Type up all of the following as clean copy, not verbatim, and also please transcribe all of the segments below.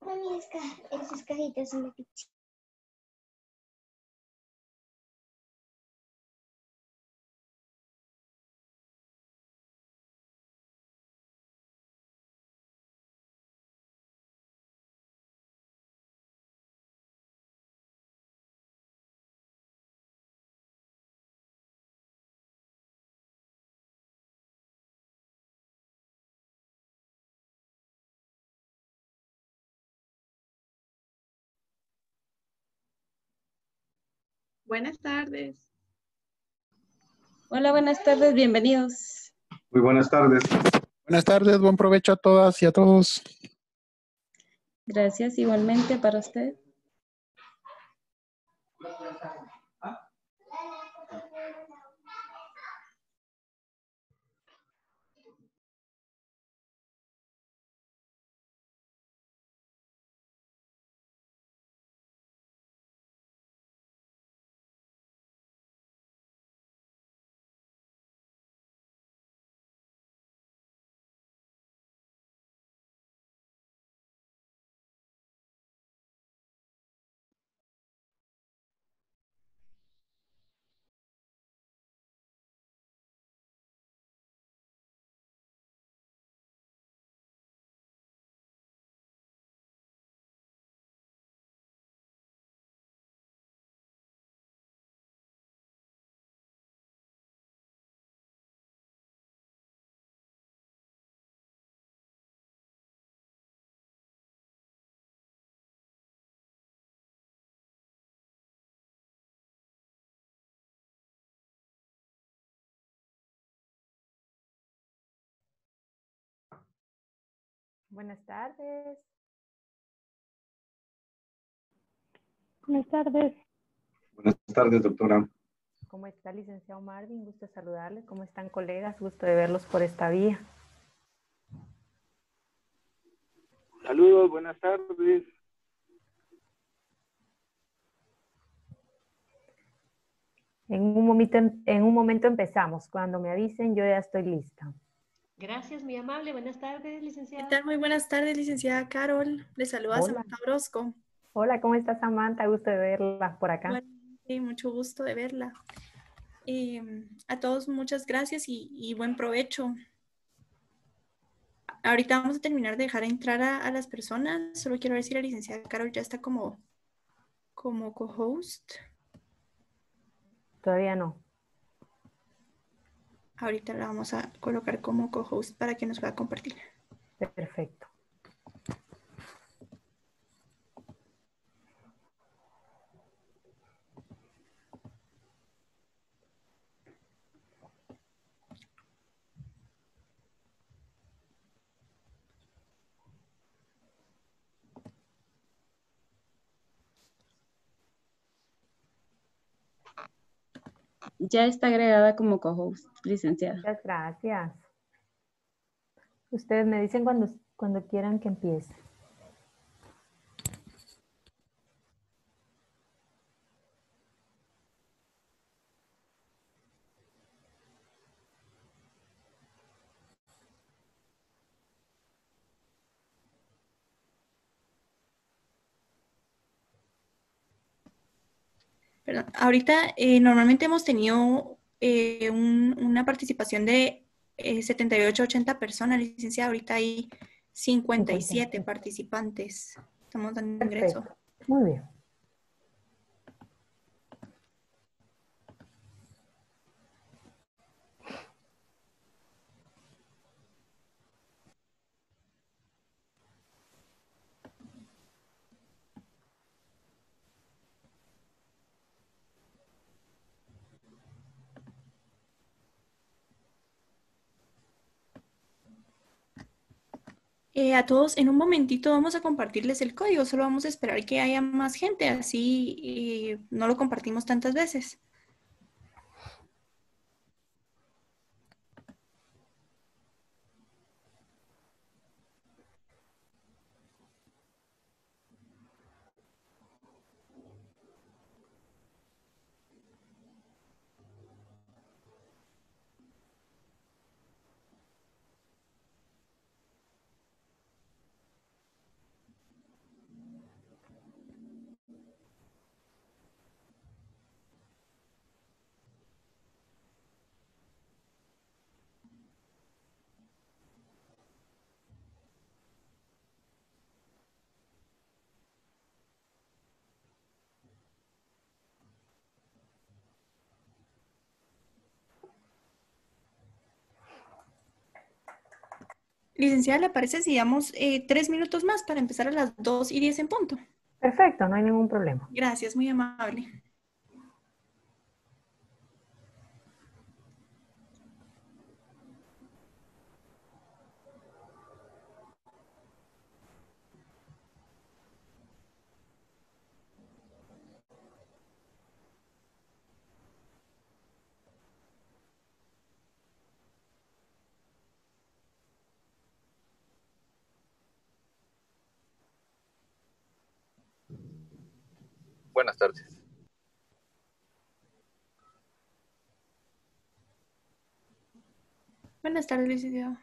Mami, esas cajitas son de pizza. Buenas tardes. Hola, buenas tardes, bienvenidos. Muy buenas tardes. Buenas tardes, buen provecho a todas y a todos. Gracias, igualmente para usted. Buenas tardes. Buenas tardes. Buenas tardes, doctora. ¿Cómo está, licenciado Marvin? Gusto saludarle. ¿Cómo están, colegas? Gusto de verlos por esta vía. Saludos, buenas tardes. En un momento empezamos. Cuando me avisen, yo ya estoy lista. Gracias, muy amable. Buenas tardes, licenciada. ¿Qué tal? Muy buenas tardes, licenciada Carol. Le saluda Hola. Samantha Orozco. Hola, ¿cómo está, Samantha? Gusto de verla por acá. Bueno, sí, mucho gusto de verla. A todos muchas gracias y buen provecho. Ahorita vamos a terminar de dejar entrar a las personas. Solo quiero ver si la licenciada Carol ya está como co-host. Todavía no. Ahorita la vamos a colocar como co-host para que nos pueda compartir. Perfecto. Ya está agregada como co-host, licenciada. Muchas gracias. Ustedes me dicen cuando quieran que empiece. Perdón. Ahorita normalmente hemos tenido una participación de 78, 80 personas, licenciada. Ahorita hay 57 participantes. Estamos dando ingreso. Perfecto. Muy bien. A todos, en un momentito vamos a compartirles el código. Solo vamos a esperar que haya más gente, así no lo compartimos tantas veces. Licenciada, ¿le parece si damos 3 minutos más para empezar a las 2:10 en punto? Perfecto, no hay ningún problema. Gracias, muy amable. Buenas tardes. Buenas tardes, licenciado.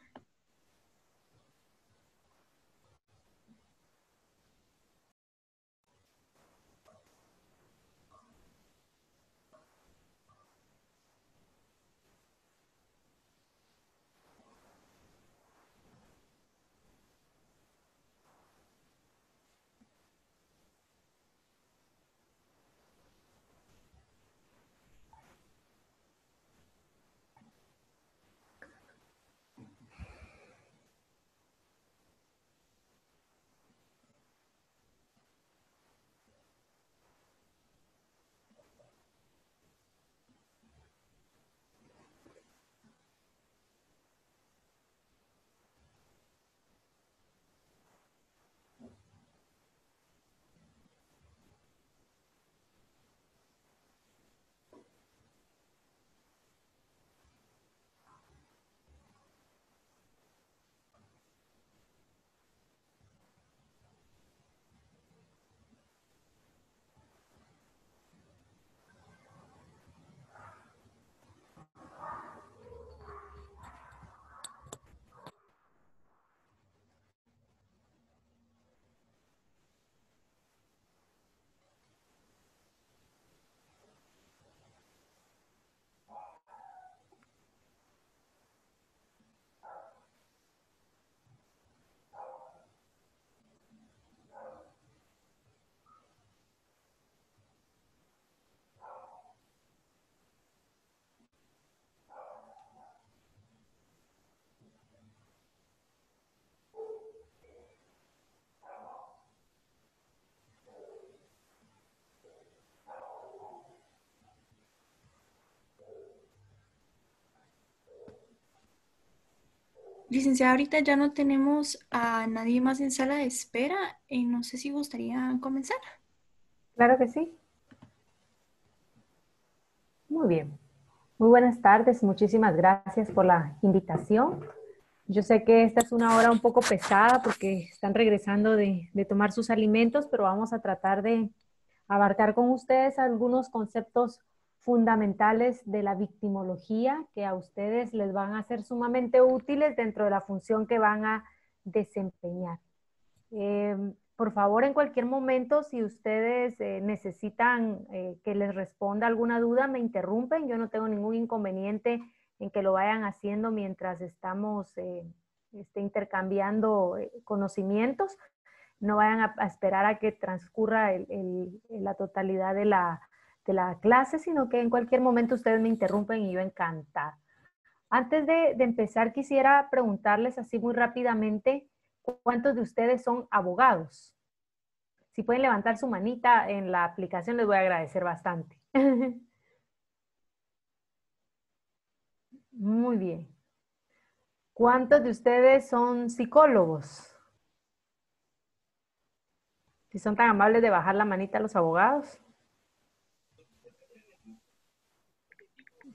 Licenciada, ahorita ya no tenemos a nadie más en sala de espera. No sé si gustaría comenzar. Claro que sí. Muy bien. Muy buenas tardes. Muchísimas gracias por la invitación. Yo sé que esta es una hora un poco pesada porque están regresando de tomar sus alimentos, pero vamos a tratar de abarcar con ustedes algunos conceptos fundamentales de la victimología que a ustedes les van a ser sumamente útiles dentro de la función que van a desempeñar. Por favor, en cualquier momento, si ustedes necesitan que les responda alguna duda, me interrumpen. Yo no tengo ningún inconveniente en que lo vayan haciendo mientras estamos intercambiando conocimientos. No vayan a esperar a que transcurra la totalidad de la clase, sino que en cualquier momento ustedes me interrumpen y yo encantada. Antes de empezar, quisiera preguntarles así muy rápidamente, ¿cuántos de ustedes son abogados? Si pueden levantar su manita en la aplicación, les voy a agradecer bastante. Muy bien. ¿Cuántos de ustedes son psicólogos? Si son tan amables de bajar la manita a los abogados.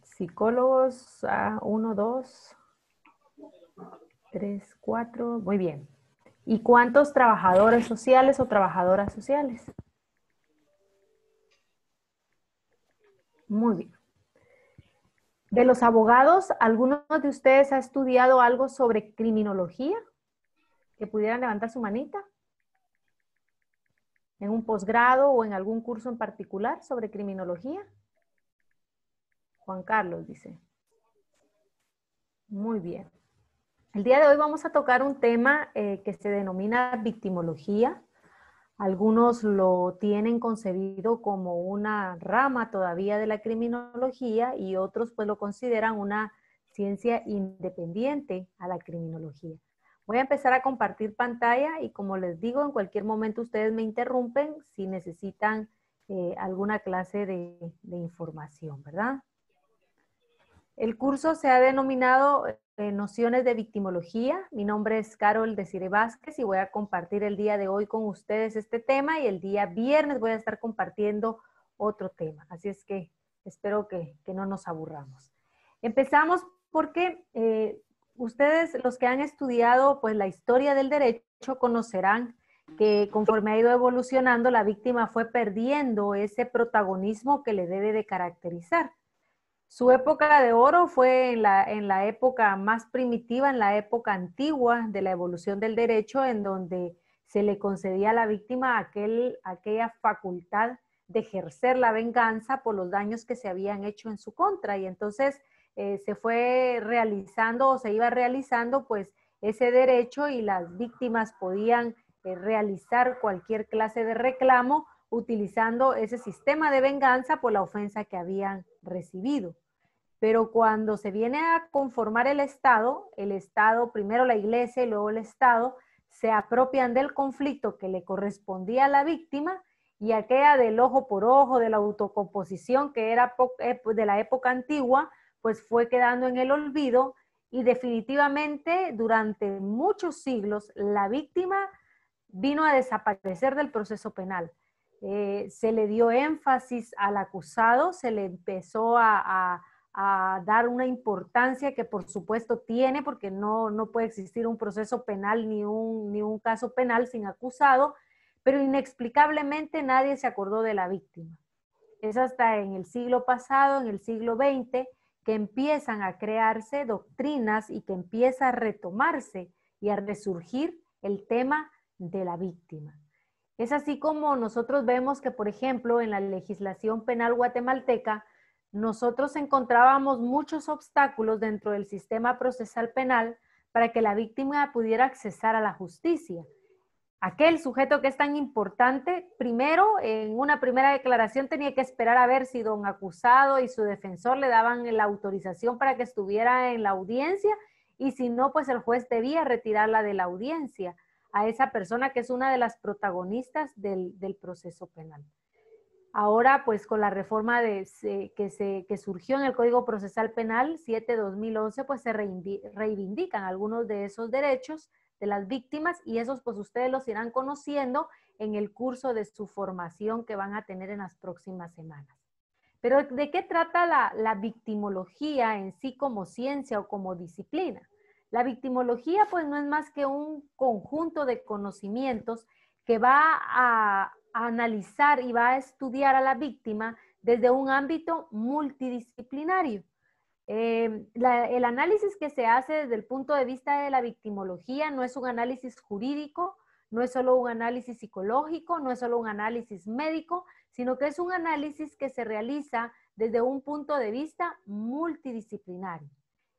Psicólogos, 1, 2, 3, 4, muy bien. ¿Y cuántos trabajadores sociales o trabajadoras sociales? Muy bien. De los abogados, ¿alguno de ustedes ha estudiado algo sobre criminología? ¿Que pudieran levantar su manita? ¿En un posgrado o en algún curso en particular sobre criminología? Juan Carlos dice. Muy bien. El día de hoy vamos a tocar un tema que se denomina victimología. Algunos lo tienen concebido como una rama todavía de la criminología y otros pues lo consideran una ciencia independiente a la criminología. Voy a empezar a compartir pantalla y como les digo, en cualquier momento ustedes me interrumpen si necesitan alguna clase de información, ¿verdad? El curso se ha denominado Nociones de Victimología. Mi nombre es Carol Desiree Vázquez y voy a compartir el día de hoy con ustedes este tema y el día viernes voy a estar compartiendo otro tema. Así es que espero que no nos aburramos. Empezamos porque ustedes, los que han estudiado pues, la historia del derecho, conocerán que conforme ha ido evolucionando, la víctima fue perdiendo ese protagonismo que le debe de caracterizar. Su época de oro fue en la época más primitiva, en la época antigua de la evolución del derecho, en donde se le concedía a la víctima aquella facultad de ejercer la venganza por los daños que se habían hecho en su contra. Y entonces se fue realizando o se iba realizando pues ese derecho y las víctimas podían realizar cualquier clase de reclamo utilizando ese sistema de venganza por la ofensa que habían recibido. Pero cuando se viene a conformar el Estado, primero la Iglesia y luego el Estado, se apropian del conflicto que le correspondía a la víctima y aquella del ojo por ojo, de la autocomposición que era de la época antigua, pues fue quedando en el olvido y definitivamente durante muchos siglos la víctima vino a desaparecer del proceso penal. Se le dio énfasis al acusado, se le empezó a dar una importancia que por supuesto tiene, porque no puede existir un proceso penal ni un caso penal sin acusado, pero inexplicablemente nadie se acordó de la víctima. Es hasta en el siglo pasado, en el siglo XX, que empiezan a crearse doctrinas y que empieza a retomarse y a resurgir el tema de la víctima. Es así como nosotros vemos que, por ejemplo, en la legislación penal guatemalteca, nosotros encontrábamos muchos obstáculos dentro del sistema procesal penal para que la víctima pudiera accesar a la justicia. Aquel sujeto que es tan importante, primero, en una primera declaración tenía que esperar a ver si don acusado y su defensor le daban la autorización para que estuviera en la audiencia y si no, pues el juez debía retirarla de la audiencia a esa persona que es una de las protagonistas del proceso penal. Ahora, pues con la reforma que surgió en el Código Procesal Penal 7/2011, pues se reivindican algunos de esos derechos de las víctimas y esos pues ustedes los irán conociendo en el curso de su formación que van a tener en las próximas semanas. Pero ¿de qué trata la victimología en sí como ciencia o como disciplina? La victimología pues no es más que un conjunto de conocimientos que va a analizar y va a estudiar a la víctima desde un ámbito multidisciplinario. El análisis que se hace desde el punto de vista de la victimología no es un análisis jurídico, no es solo un análisis psicológico, no es solo un análisis médico, sino que es un análisis que se realiza desde un punto de vista multidisciplinario.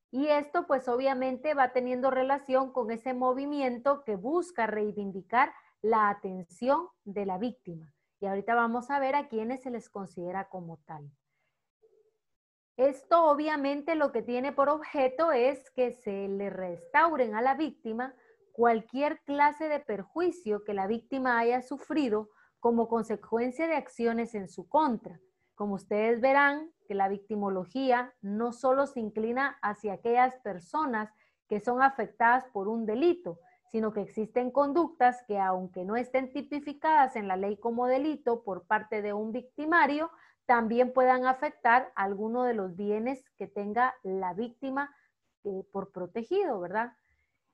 Y esto pues obviamente va teniendo relación con ese movimiento que busca reivindicar la atención de la víctima. Y ahorita vamos a ver a quiénes se les considera como tal. Esto obviamente lo que tiene por objeto es que se le restauren a la víctima cualquier clase de perjuicio que la víctima haya sufrido como consecuencia de acciones en su contra. Como ustedes verán, que la victimología no solo se inclina hacia aquellas personas que son afectadas por un delito, sino que existen conductas que aunque no estén tipificadas en la ley como delito por parte de un victimario, también puedan afectar alguno de los bienes que tenga la víctima por protegido, ¿verdad?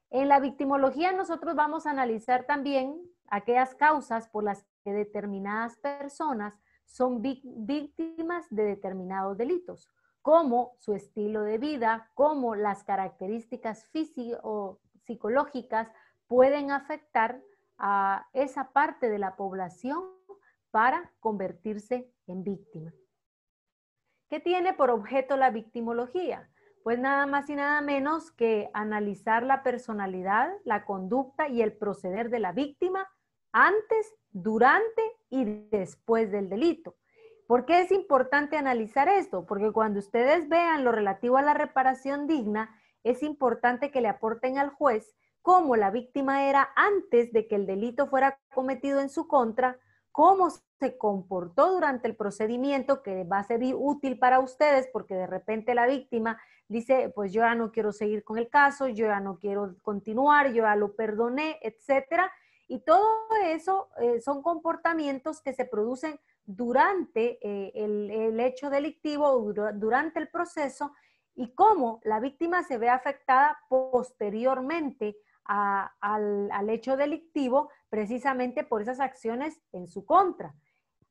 En la victimología nosotros vamos a analizar también aquellas causas por las que determinadas personas son víctimas de determinados delitos, como su estilo de vida, como las características físicas o psicológicas pueden afectar a esa parte de la población para convertirse en víctima. ¿Qué tiene por objeto la victimología? Pues nada más y nada menos que analizar la personalidad, la conducta y el proceder de la víctima antes, durante y después del delito. ¿Por qué es importante analizar esto? Porque cuando ustedes vean lo relativo a la reparación digna, es importante que le aporten al juez cómo la víctima era antes de que el delito fuera cometido en su contra, cómo se comportó durante el procedimiento, que va a ser útil para ustedes porque de repente la víctima dice, pues yo ya no quiero seguir con el caso, yo ya no quiero continuar, yo ya lo perdoné, etcétera. Y todo eso son comportamientos que se producen durante el hecho delictivo, durante el proceso, y cómo la víctima se ve afectada posteriormente al hecho delictivo, precisamente por esas acciones en su contra.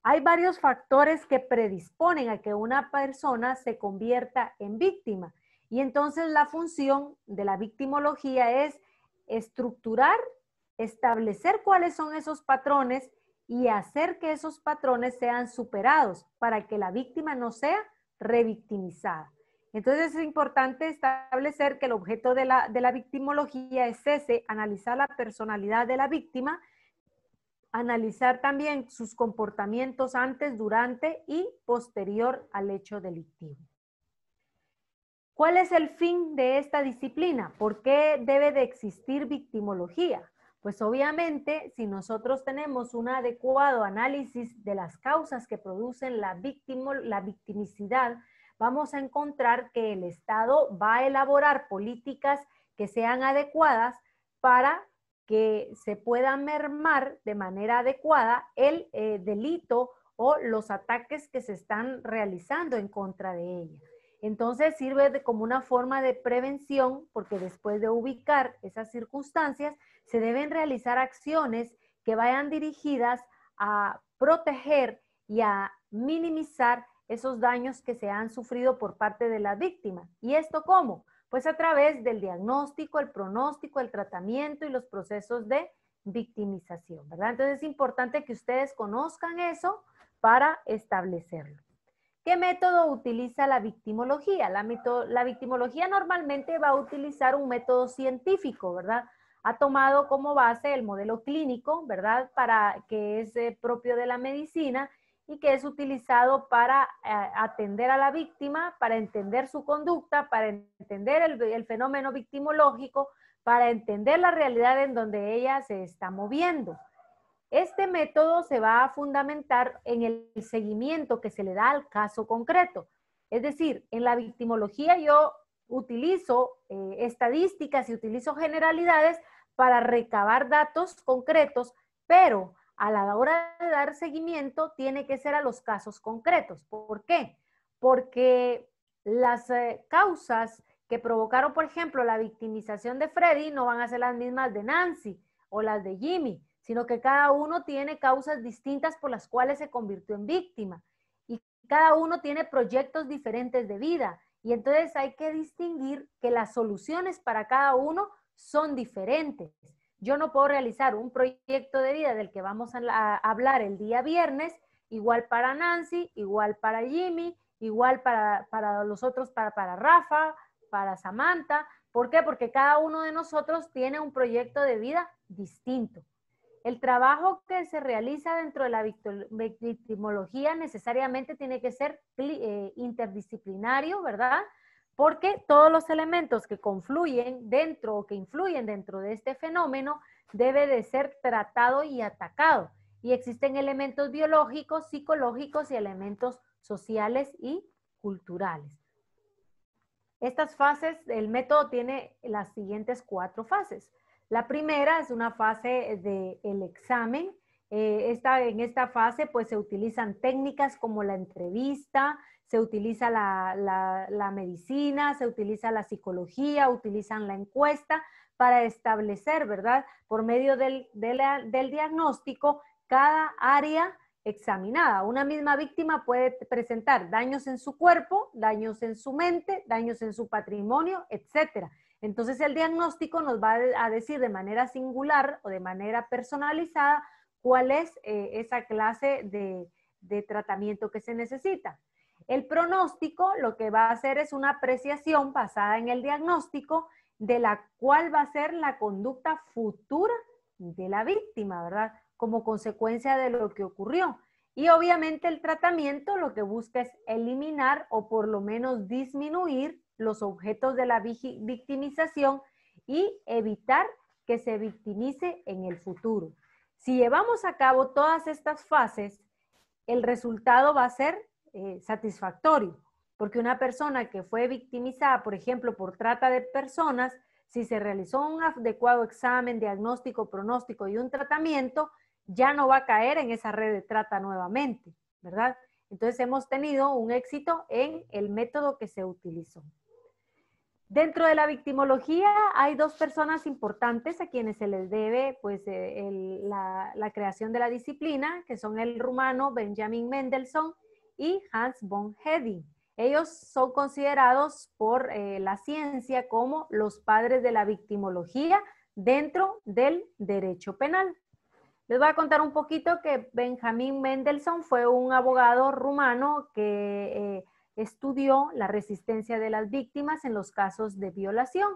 Hay varios factores que predisponen a que una persona se convierta en víctima, y entonces la función de la victimología es estructurar, establecer cuáles son esos patrones y hacer que esos patrones sean superados para que la víctima no sea revictimizada. Entonces es importante establecer que el objeto de la victimología es ese: analizar la personalidad de la víctima, analizar también sus comportamientos antes, durante y posterior al hecho delictivo. ¿Cuál es el fin de esta disciplina? ¿Por qué debe de existir victimología? Pues obviamente, si nosotros tenemos un adecuado análisis de las causas que producen la victimicidad, vamos a encontrar que el Estado va a elaborar políticas que sean adecuadas para que se pueda mermar de manera adecuada el delito o los ataques que se están realizando en contra de ella. Entonces sirve como una forma de prevención, porque después de ubicar esas circunstancias, se deben realizar acciones que vayan dirigidas a proteger y a minimizar esos daños que se han sufrido por parte de la víctima. ¿Y esto cómo? Pues a través del diagnóstico, el pronóstico, el tratamiento y los procesos de victimización, ¿verdad? Entonces es importante que ustedes conozcan eso para establecerlo. ¿Qué método utiliza la victimología? La victimología normalmente va a utilizar un método científico, ¿verdad? Ha tomado como base el modelo clínico, ¿verdad? Que es propio de la medicina y que es utilizado para atender a la víctima, para entender su conducta, para entender el fenómeno victimológico, para entender la realidad en donde ella se está moviendo. Este método se va a fundamentar en el seguimiento que se le da al caso concreto. Es decir, en la victimología yo utilizo estadísticas y utilizo generalidades para recabar datos concretos, pero a la hora de dar seguimiento tiene que ser a los casos concretos. ¿Por qué? Porque las causas que provocaron, por ejemplo, la victimización de Freddy no van a ser las mismas de Nancy o las de Jimmy, sino que cada uno tiene causas distintas por las cuales se convirtió en víctima. Y cada uno tiene proyectos diferentes de vida. Y entonces hay que distinguir que las soluciones para cada uno son diferentes. Yo no puedo realizar un proyecto de vida del que vamos a hablar el día viernes, igual para Nancy, igual para Jimmy, igual para los otros, para Rafa, para Samantha. ¿Por qué? Porque cada uno de nosotros tiene un proyecto de vida distinto. El trabajo que se realiza dentro de la victimología necesariamente tiene que ser interdisciplinario, ¿verdad? Porque todos los elementos que confluyen dentro o que influyen dentro de este fenómeno debe de ser tratado y atacado. Y existen elementos biológicos, psicológicos y elementos sociales y culturales. Estas fases, el método tiene las siguientes 4 fases. La primera es una fase del examen. En esta fase pues se utilizan técnicas como la entrevista, se utiliza la medicina, se utiliza la psicología, utilizan la encuesta para establecer, ¿verdad? Por medio del diagnóstico, cada área examinada. Una misma víctima puede presentar daños en su cuerpo, daños en su mente, daños en su patrimonio, etcétera. Entonces el diagnóstico nos va a decir de manera singular o de manera personalizada cuál es esa clase de tratamiento que se necesita. El pronóstico lo que va a hacer es una apreciación basada en el diagnóstico de la cual va a ser la conducta futura de la víctima, ¿verdad? Como consecuencia de lo que ocurrió. Y obviamente el tratamiento lo que busca es eliminar o por lo menos disminuir los objetos de la victimización y evitar que se victimice en el futuro. Si llevamos a cabo todas estas fases, el resultado va a ser satisfactorio, porque una persona que fue victimizada, por ejemplo, por trata de personas, si se realizó un adecuado examen, diagnóstico, pronóstico y un tratamiento, ya no va a caer en esa red de trata nuevamente, ¿verdad? Entonces hemos tenido un éxito en el método que se utilizó. Dentro de la victimología hay dos personas importantes a quienes se les debe pues, la creación de la disciplina, que son el rumano Benjamin Mendelssohn y Hans von Heding. Ellos son considerados por la ciencia como los padres de la victimología dentro del derecho penal. Les voy a contar un poquito que Benjamin Mendelssohn fue un abogado rumano que estudió la resistencia de las víctimas en los casos de violación.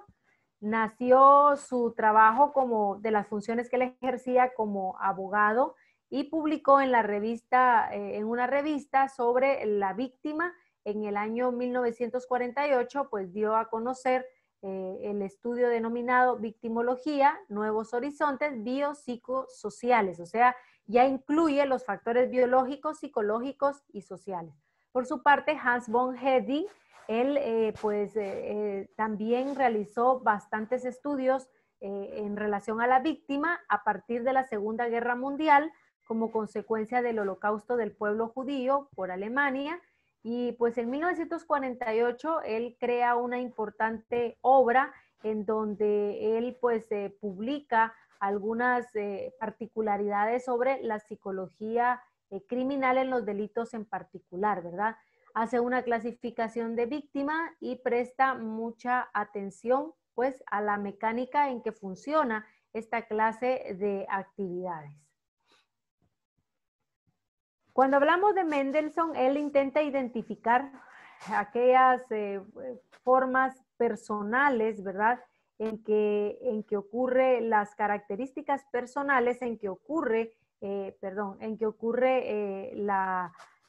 Nació su trabajo como de las funciones que él ejercía como abogado y publicó en la revista, en una revista sobre la víctima. En el año 1948, pues dio a conocer el estudio denominado Victimología, Nuevos Horizontes Biopsicosociales, o sea, ya incluye los factores biológicos, psicológicos y sociales. Por su parte, Hans von Heding, él también realizó bastantes estudios en relación a la víctima a partir de la Segunda Guerra Mundial como consecuencia del holocausto del pueblo judío por Alemania. Y pues en 1948 él crea una importante obra en donde él pues publica algunas particularidades sobre la psicología criminal en los delitos en particular, ¿verdad? Hace una clasificación de víctima y presta mucha atención pues a la mecánica en que funciona esta clase de actividades. Cuando hablamos de Mendelssohn, él intenta identificar aquellas formas personales, ¿verdad? En que ocurre las características personales, en que ocurre,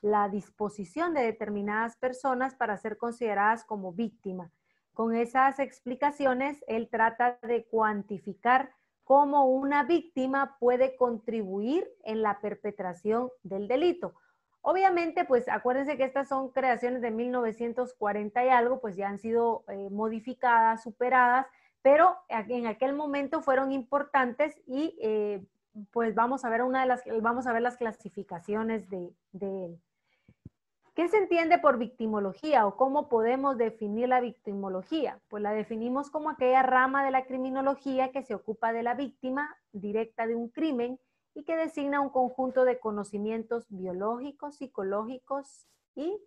la disposición de determinadas personas para ser consideradas como víctimas. Con esas explicaciones, él trata de cuantificar cómo una víctima puede contribuir en la perpetración del delito. Obviamente, pues acuérdense que estas son creaciones de 1940 y algo, pues ya han sido modificadas, superadas, pero en aquel momento fueron importantes y pues vamos a ver las clasificaciones de él. ¿Qué se entiende por victimología o cómo podemos definir la victimología? Pues la definimos como aquella rama de la criminología que se ocupa de la víctima directa de un crimen y que designa un conjunto de conocimientos biológicos, psicológicos y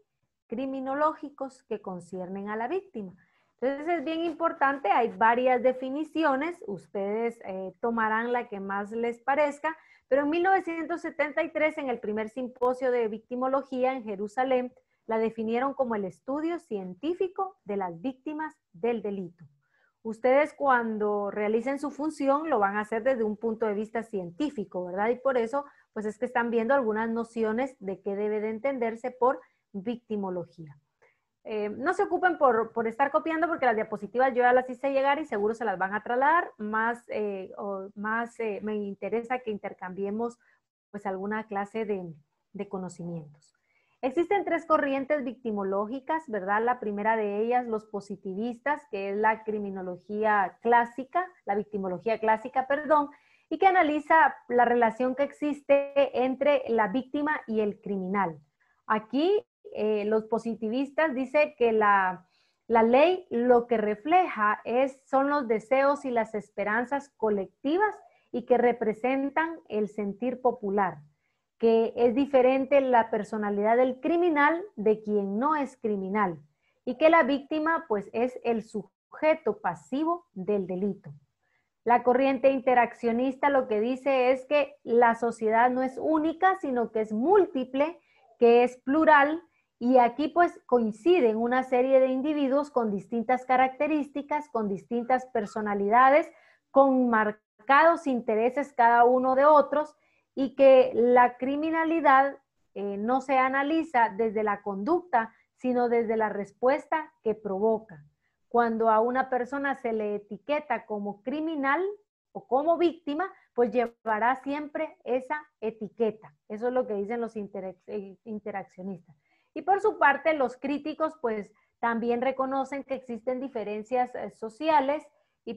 criminológicos que conciernen a la víctima. Entonces es bien importante, hay varias definiciones, ustedes tomarán la que más les parezca, pero en 1973, en el primer simposio de victimología en Jerusalén, la definieron como el estudio científico de las víctimas del delito. Ustedes cuando realicen su función lo van a hacer desde un punto de vista científico, ¿verdad? Y por eso, pues es que están viendo algunas nociones de qué debe de entenderse por victimología. No se ocupen por estar copiando porque las diapositivas yo ya las hice llegar y seguro se las van a trasladar. Me interesa que intercambiemos pues alguna clase de conocimientos. Existen tres corrientes victimológicas, ¿verdad? La primera de ellas, los positivistas, que es la criminología clásica, la victimología clásica, perdón, y que analiza la relación que existe entre la víctima y el criminal. Aquí los positivistas dicen que la ley lo que refleja son los deseos y las esperanzas colectivas y que representan el sentir popular, que es diferente la personalidad del criminal de quien no es criminal y que la víctima pues es el sujeto pasivo del delito. La corriente interaccionista lo que dice es que la sociedad no es única, sino que es múltiple, que es plural. Y aquí pues coinciden una serie de individuos con distintas características, con distintas personalidades, con marcados intereses cada uno de otros y que la criminalidad no se analiza desde la conducta, sino desde la respuesta que provoca. Cuando a una persona se le etiqueta como criminal o como víctima, pues llevará siempre esa etiqueta. Eso es lo que dicen los interaccionistas. Y por su parte, los críticos, pues también reconocen que existen diferencias sociales,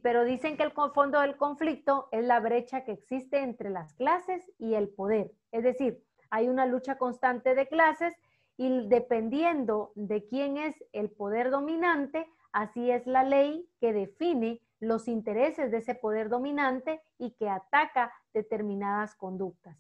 pero dicen que el fondo del conflicto es la brecha que existe entre las clases y el poder. Es decir, hay una lucha constante de clases y dependiendo de quién es el poder dominante, así es la ley que define los intereses de ese poder dominante y que ataca determinadas conductas.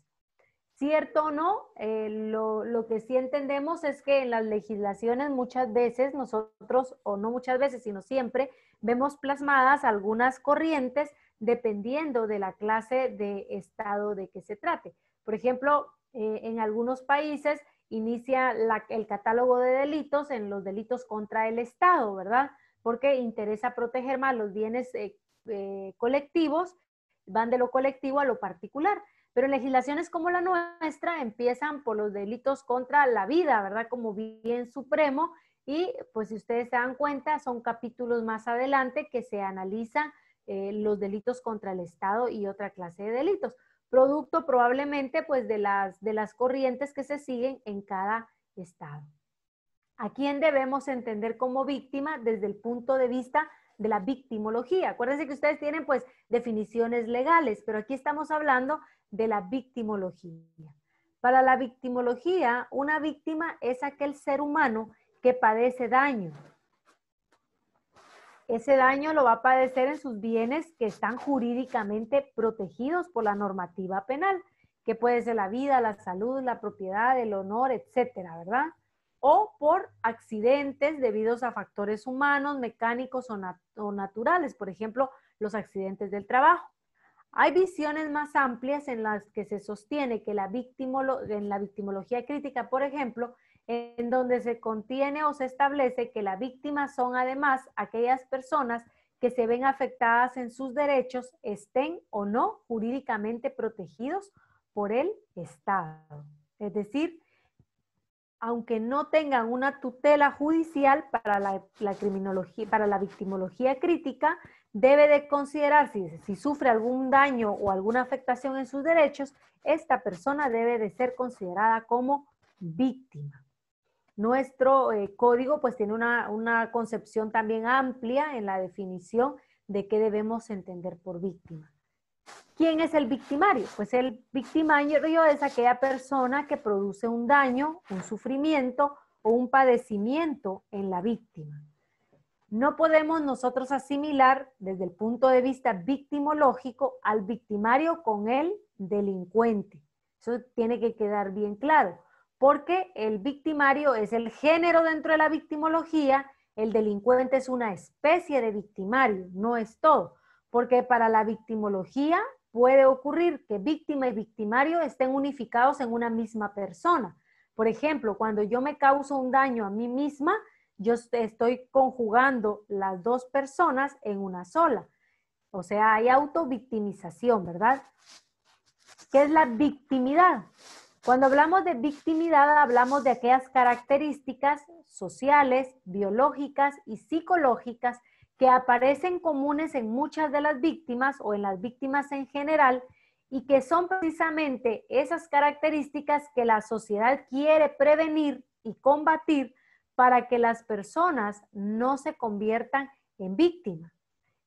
¿Cierto o no? Lo que sí entendemos es que en las legislaciones muchas veces nosotros, o no muchas veces, sino siempre, vemos plasmadas algunas corrientes dependiendo de la clase de estado de que se trate. Por ejemplo, en algunos países inicia el catálogo de delitos en los delitos contra el Estado, ¿verdad? Porque interesa proteger más los bienes colectivos, van de lo colectivo a lo particular. Pero legislaciones como la nuestra empiezan por los delitos contra la vida, ¿verdad? Como bien supremo. Y pues si ustedes se dan cuenta, son capítulos más adelante que se analizan los delitos contra el Estado y otra clase de delitos. Producto probablemente pues de las corrientes que se siguen en cada estado. ¿A quién debemos entender como víctima desde el punto de vista de la victimología? Acuérdense que ustedes tienen pues definiciones legales, pero aquí estamos hablando de la victimología. Para la victimología, una víctima es aquel ser humano que padece daño. Ese daño lo va a padecer en sus bienes que están jurídicamente protegidos por la normativa penal, que puede ser la vida, la salud, la propiedad, el honor, etcétera, ¿verdad? O por accidentes debidos a factores humanos, mecánicos o naturales, por ejemplo, los accidentes del trabajo. Hay visiones más amplias en las que se sostiene que en la victimología crítica, por ejemplo, en donde se contiene o se establece que las víctimas son además aquellas personas que se ven afectadas en sus derechos, estén o no jurídicamente protegidos por el Estado. Es decir, aunque no tengan una tutela judicial para la victimología crítica, debe de considerar si sufre algún daño o alguna afectación en sus derechos, esta persona debe de ser considerada como víctima. Nuestro código pues tiene una concepción también amplia en la definición de qué debemos entender por víctima. ¿Quién es el victimario? Pues el victimario es aquella persona que produce un daño, un sufrimiento o un padecimiento en la víctima. No podemos nosotros asimilar desde el punto de vista victimológico al victimario con el delincuente. Eso tiene que quedar bien claro, porque el victimario es el género dentro de la victimología, el delincuente es una especie de victimario, no es todo, porque para la victimología puede ocurrir que víctima y victimario estén unificados en una misma persona. Por ejemplo, cuando yo me causo un daño a mí misma, yo estoy conjugando las dos personas en una sola. O sea, hay autovictimización, ¿verdad? ¿Qué es la victimidad? Cuando hablamos de victimidad, hablamos de aquellas características sociales, biológicas y psicológicas que aparecen comunes en muchas de las víctimas o en las víctimas en general y que son precisamente esas características que la sociedad quiere prevenir y combatir para que las personas no se conviertan en víctimas.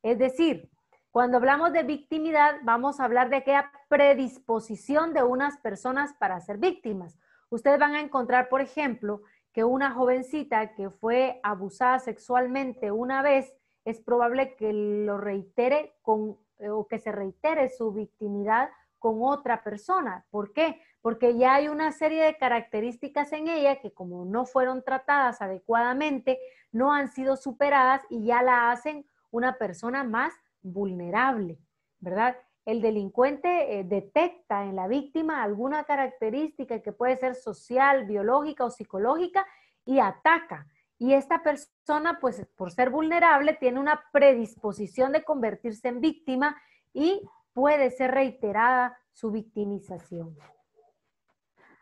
Es decir, cuando hablamos de victimidad, vamos a hablar de aquella predisposición de unas personas para ser víctimas. Ustedes van a encontrar, por ejemplo, que una jovencita que fue abusada sexualmente una vez, es probable que lo reitere o que se reitere su victimidad con otra persona. ¿Por qué? Porque ya hay una serie de características en ella que como no fueron tratadas adecuadamente, no han sido superadas y ya la hacen una persona más vulnerable, ¿verdad? El delincuente detecta en la víctima alguna característica que puede ser social, biológica o psicológica y ataca. Y esta persona, pues por ser vulnerable, tiene una predisposición de convertirse en víctima y puede ser reiterada su victimización.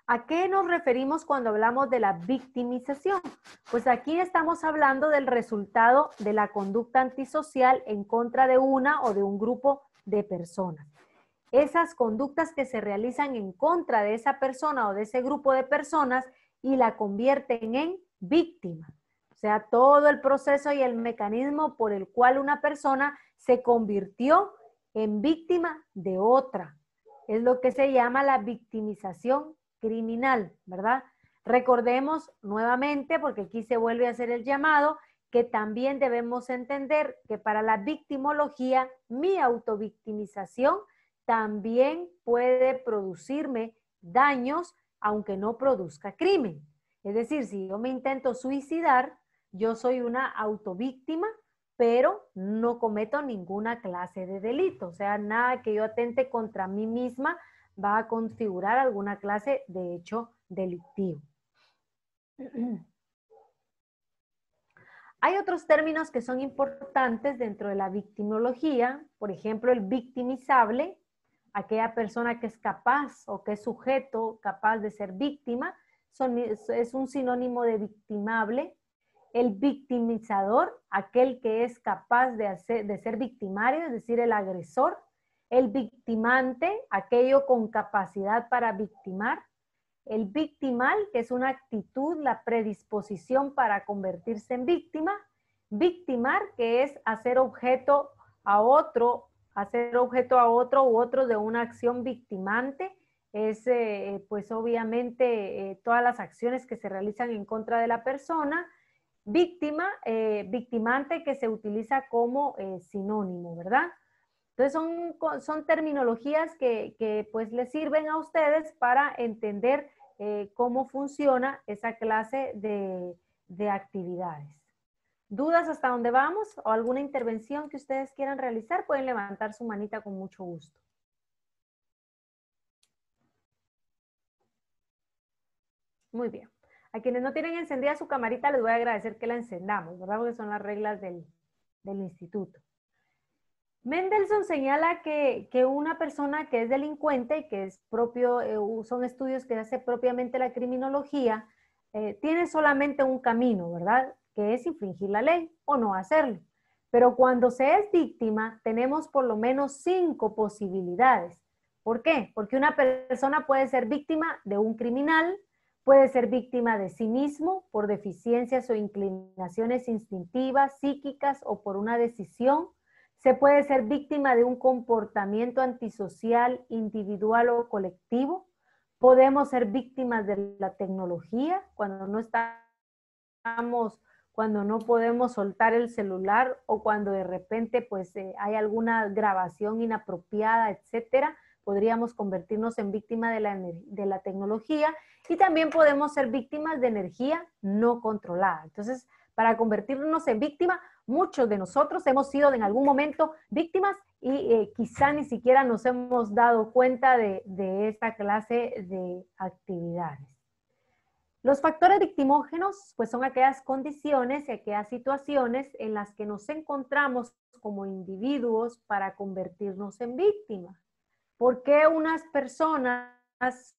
¿A qué nos referimos cuando hablamos de la victimización? Pues aquí estamos hablando del resultado de la conducta antisocial en contra de una o de un grupo de personas. Esas conductas que se realizan en contra de esa persona o de ese grupo de personas y la convierten en víctima. O sea, todo el proceso y el mecanismo por el cual una persona se convirtió en víctima de otra. Es lo que se llama la victimización criminal, ¿verdad? Recordemos nuevamente, porque aquí se vuelve a hacer el llamado, que también debemos entender que para la victimología, mi autovictimización también puede producirme daños, aunque no produzca crimen. Es decir, si yo me intento suicidar, yo soy una autovíctima, pero no cometo ninguna clase de delito. O sea, nada que yo atente contra mí misma va a configurar alguna clase de hecho delictivo. Hay otros términos que son importantes dentro de la victimología, por ejemplo, el victimizable, aquella persona que es capaz o que es sujeto capaz de ser víctima, es un sinónimo de victimable. El victimizador, aquel que es capaz de ser victimario, es decir, el agresor. El victimante, aquello con capacidad para victimar. El victimal, que es una actitud, la predisposición para convertirse en víctima. Victimar, que es hacer objeto a otro u otro de una acción victimante. Es pues obviamente todas las acciones que se realizan en contra de la persona. Víctima, victimante, que se utiliza como sinónimo, ¿verdad? Entonces son terminologías que pues les sirven a ustedes para entender cómo funciona esa clase de actividades. ¿Dudas hasta dónde vamos? ¿O alguna intervención que ustedes quieran realizar? Pueden levantar su manita con mucho gusto. Muy bien. A quienes no tienen encendida su camarita les voy a agradecer que la encendamos, ¿verdad? Porque son las reglas del instituto. Mendelssohn señala que una persona que es delincuente y que es propio, son estudios que hace propiamente la criminología, tiene solamente un camino, ¿verdad? Que es infringir la ley o no hacerlo. Pero cuando se es víctima, tenemos por lo menos 5 posibilidades. ¿Por qué? Porque una persona puede ser víctima de un criminal, puede ser víctima de sí mismo por deficiencias o inclinaciones instintivas, psíquicas o por una decisión. Se puede ser víctima de un comportamiento antisocial, individual o colectivo. Podemos ser víctimas de la tecnología cuando no podemos soltar el celular o cuando de repente pues hay alguna grabación inapropiada, etcétera. Podríamos convertirnos en víctima de la tecnología y también podemos ser víctimas de energía no controlada. Entonces, para convertirnos en víctima, muchos de nosotros hemos sido en algún momento víctimas y quizá ni siquiera nos hemos dado cuenta de esta clase de actividades. Los factores victimógenos pues son aquellas condiciones y aquellas situaciones en las que nos encontramos como individuos para convertirnos en víctimas. ¿Por qué unas personas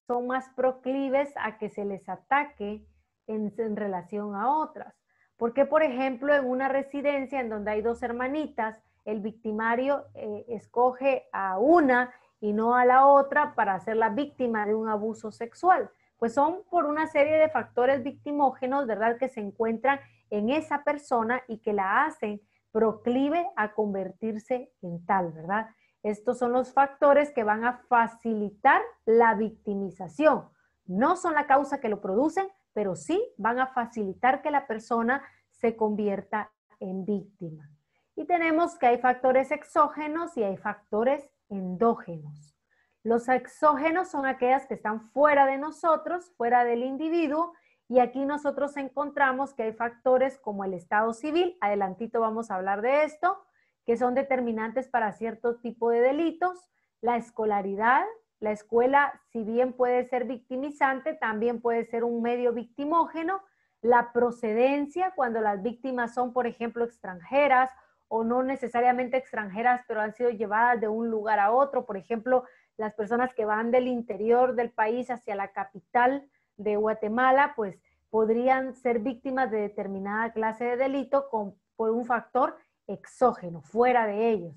son más proclives a que se les ataque en relación a otras? ¿Por qué, por ejemplo, en una residencia en donde hay 2 hermanitas, el victimario escoge a una y no a la otra para ser la víctima de un abuso sexual? Pues son por una serie de factores victimógenos, ¿verdad?, que se encuentran en esa persona y que la hacen proclive a convertirse en tal, ¿verdad? Estos son los factores que van a facilitar la victimización. No son la causa que lo producen, pero sí van a facilitar que la persona se convierta en víctima. Y tenemos que hay factores exógenos y hay factores endógenos. Los exógenos son aquellas que están fuera de nosotros, fuera del individuo, y aquí nosotros encontramos que hay factores como el estado civil, adelantito vamos a hablar de esto, que son determinantes para cierto tipo de delitos, la escolaridad. La escuela, si bien puede ser victimizante, también puede ser un medio victimógeno. La procedencia, cuando las víctimas son, por ejemplo, extranjeras o no necesariamente extranjeras, pero han sido llevadas de un lugar a otro. Por ejemplo, las personas que van del interior del país hacia la capital de Guatemala, pues podrían ser víctimas de determinada clase de delito por un factor exógeno, fuera de ellos.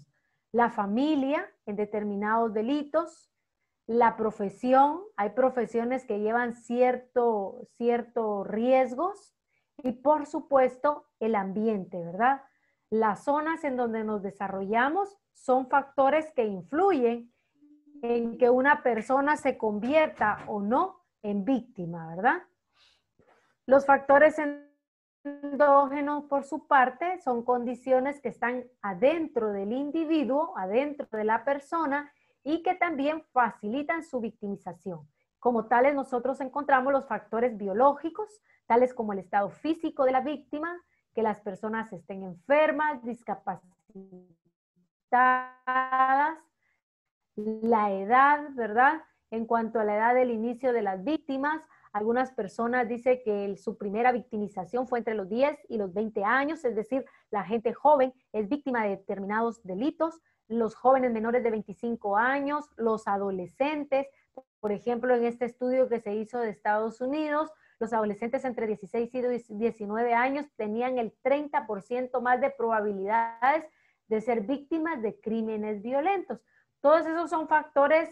la familia en determinados delitos, la profesión, hay profesiones que llevan ciertos riesgos, y por supuesto el ambiente, ¿verdad? Las zonas en donde nos desarrollamos son factores que influyen en que una persona se convierta o no en víctima, ¿verdad? Los factores endógenos, por su parte, son condiciones que están adentro del individuo, adentro de la persona, y que también facilitan su victimización. Como tales, nosotros encontramos los factores biológicos, tales como el estado físico de la víctima, que las personas estén enfermas, discapacitadas, la edad, ¿verdad? En cuanto a la edad del inicio de las víctimas, algunas personas dicen que su primera victimización fue entre los 10 y los 20 años, es decir, la gente joven es víctima de determinados delitos, los jóvenes menores de 25 años, los adolescentes. Por ejemplo, en este estudio que se hizo de Estados Unidos, los adolescentes entre 16 y 19 años tenían el 30% más de probabilidades de ser víctimas de crímenes violentos. Todos esos son factores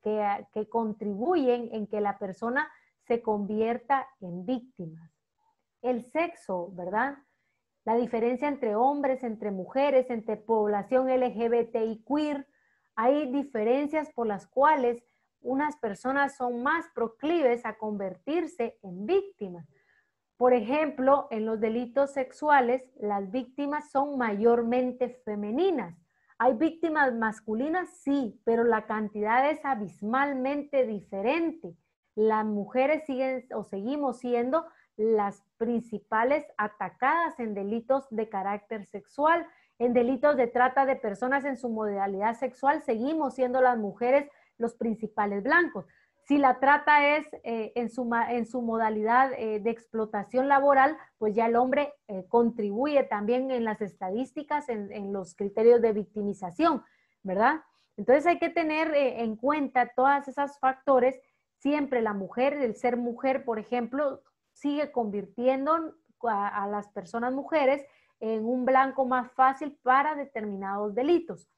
que contribuyen en que la persona se convierta en víctima. El sexo, ¿verdad? La diferencia entre hombres, entre mujeres, entre población LGBTI queer. Hay diferencias por las cuales unas personas son más proclives a convertirse en víctimas. Por ejemplo, en los delitos sexuales, las víctimas son mayormente femeninas. ¿Hay víctimas masculinas? Sí, pero la cantidad es abismalmente diferente. Las mujeres siguen o seguimos siendo las principales atacadas en delitos de carácter sexual. En delitos de trata de personas en su modalidad sexual, seguimos siendo las mujeres los principales blancos. Si la trata es en su modalidad de explotación laboral, pues ya el hombre contribuye también en las estadísticas, en los criterios de victimización, ¿verdad? Entonces hay que tener en cuenta todos esos factores. Siempre la mujer, el ser mujer, por ejemplo, sigue convirtiendo a las personas mujeres en un blanco más fácil para determinados delitos.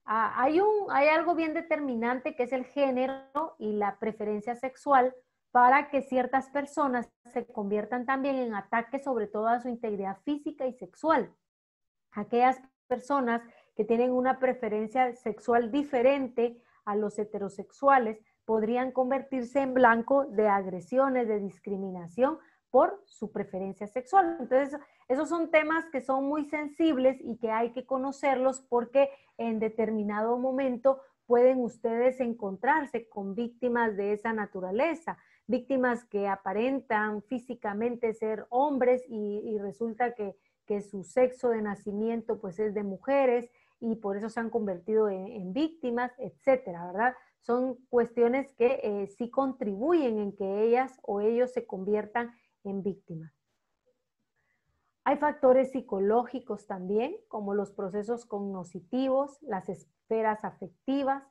Hay algo bien determinante que es el género y la preferencia sexual para que ciertas personas se conviertan también en ataques sobre todo a su integridad física y sexual. Aquellas personas que tienen una preferencia sexual diferente a los heterosexuales podrían convertirse en blanco de agresiones, de discriminación por su preferencia sexual. Entonces, esos son temas que son muy sensibles y que hay que conocerlos porque en determinado momento pueden ustedes encontrarse con víctimas de esa naturaleza, víctimas que aparentan físicamente ser hombres y resulta que su sexo de nacimiento pues es de mujeres y por eso se han convertido en víctimas, etcétera, ¿verdad? Son cuestiones que sí contribuyen en que ellas o ellos se conviertan en víctimas. Hay factores psicológicos también, como los procesos cognitivos, las esferas afectivas.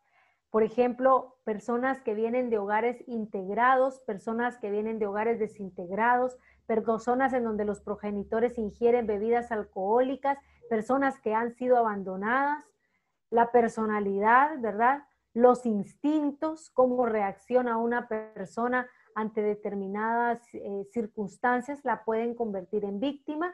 Por ejemplo, personas que vienen de hogares integrados, personas que vienen de hogares desintegrados, personas en donde los progenitores ingieren bebidas alcohólicas, personas que han sido abandonadas, la personalidad, ¿verdad? Los instintos, cómo reacciona una persona ante determinadas circunstancias, la pueden convertir en víctima.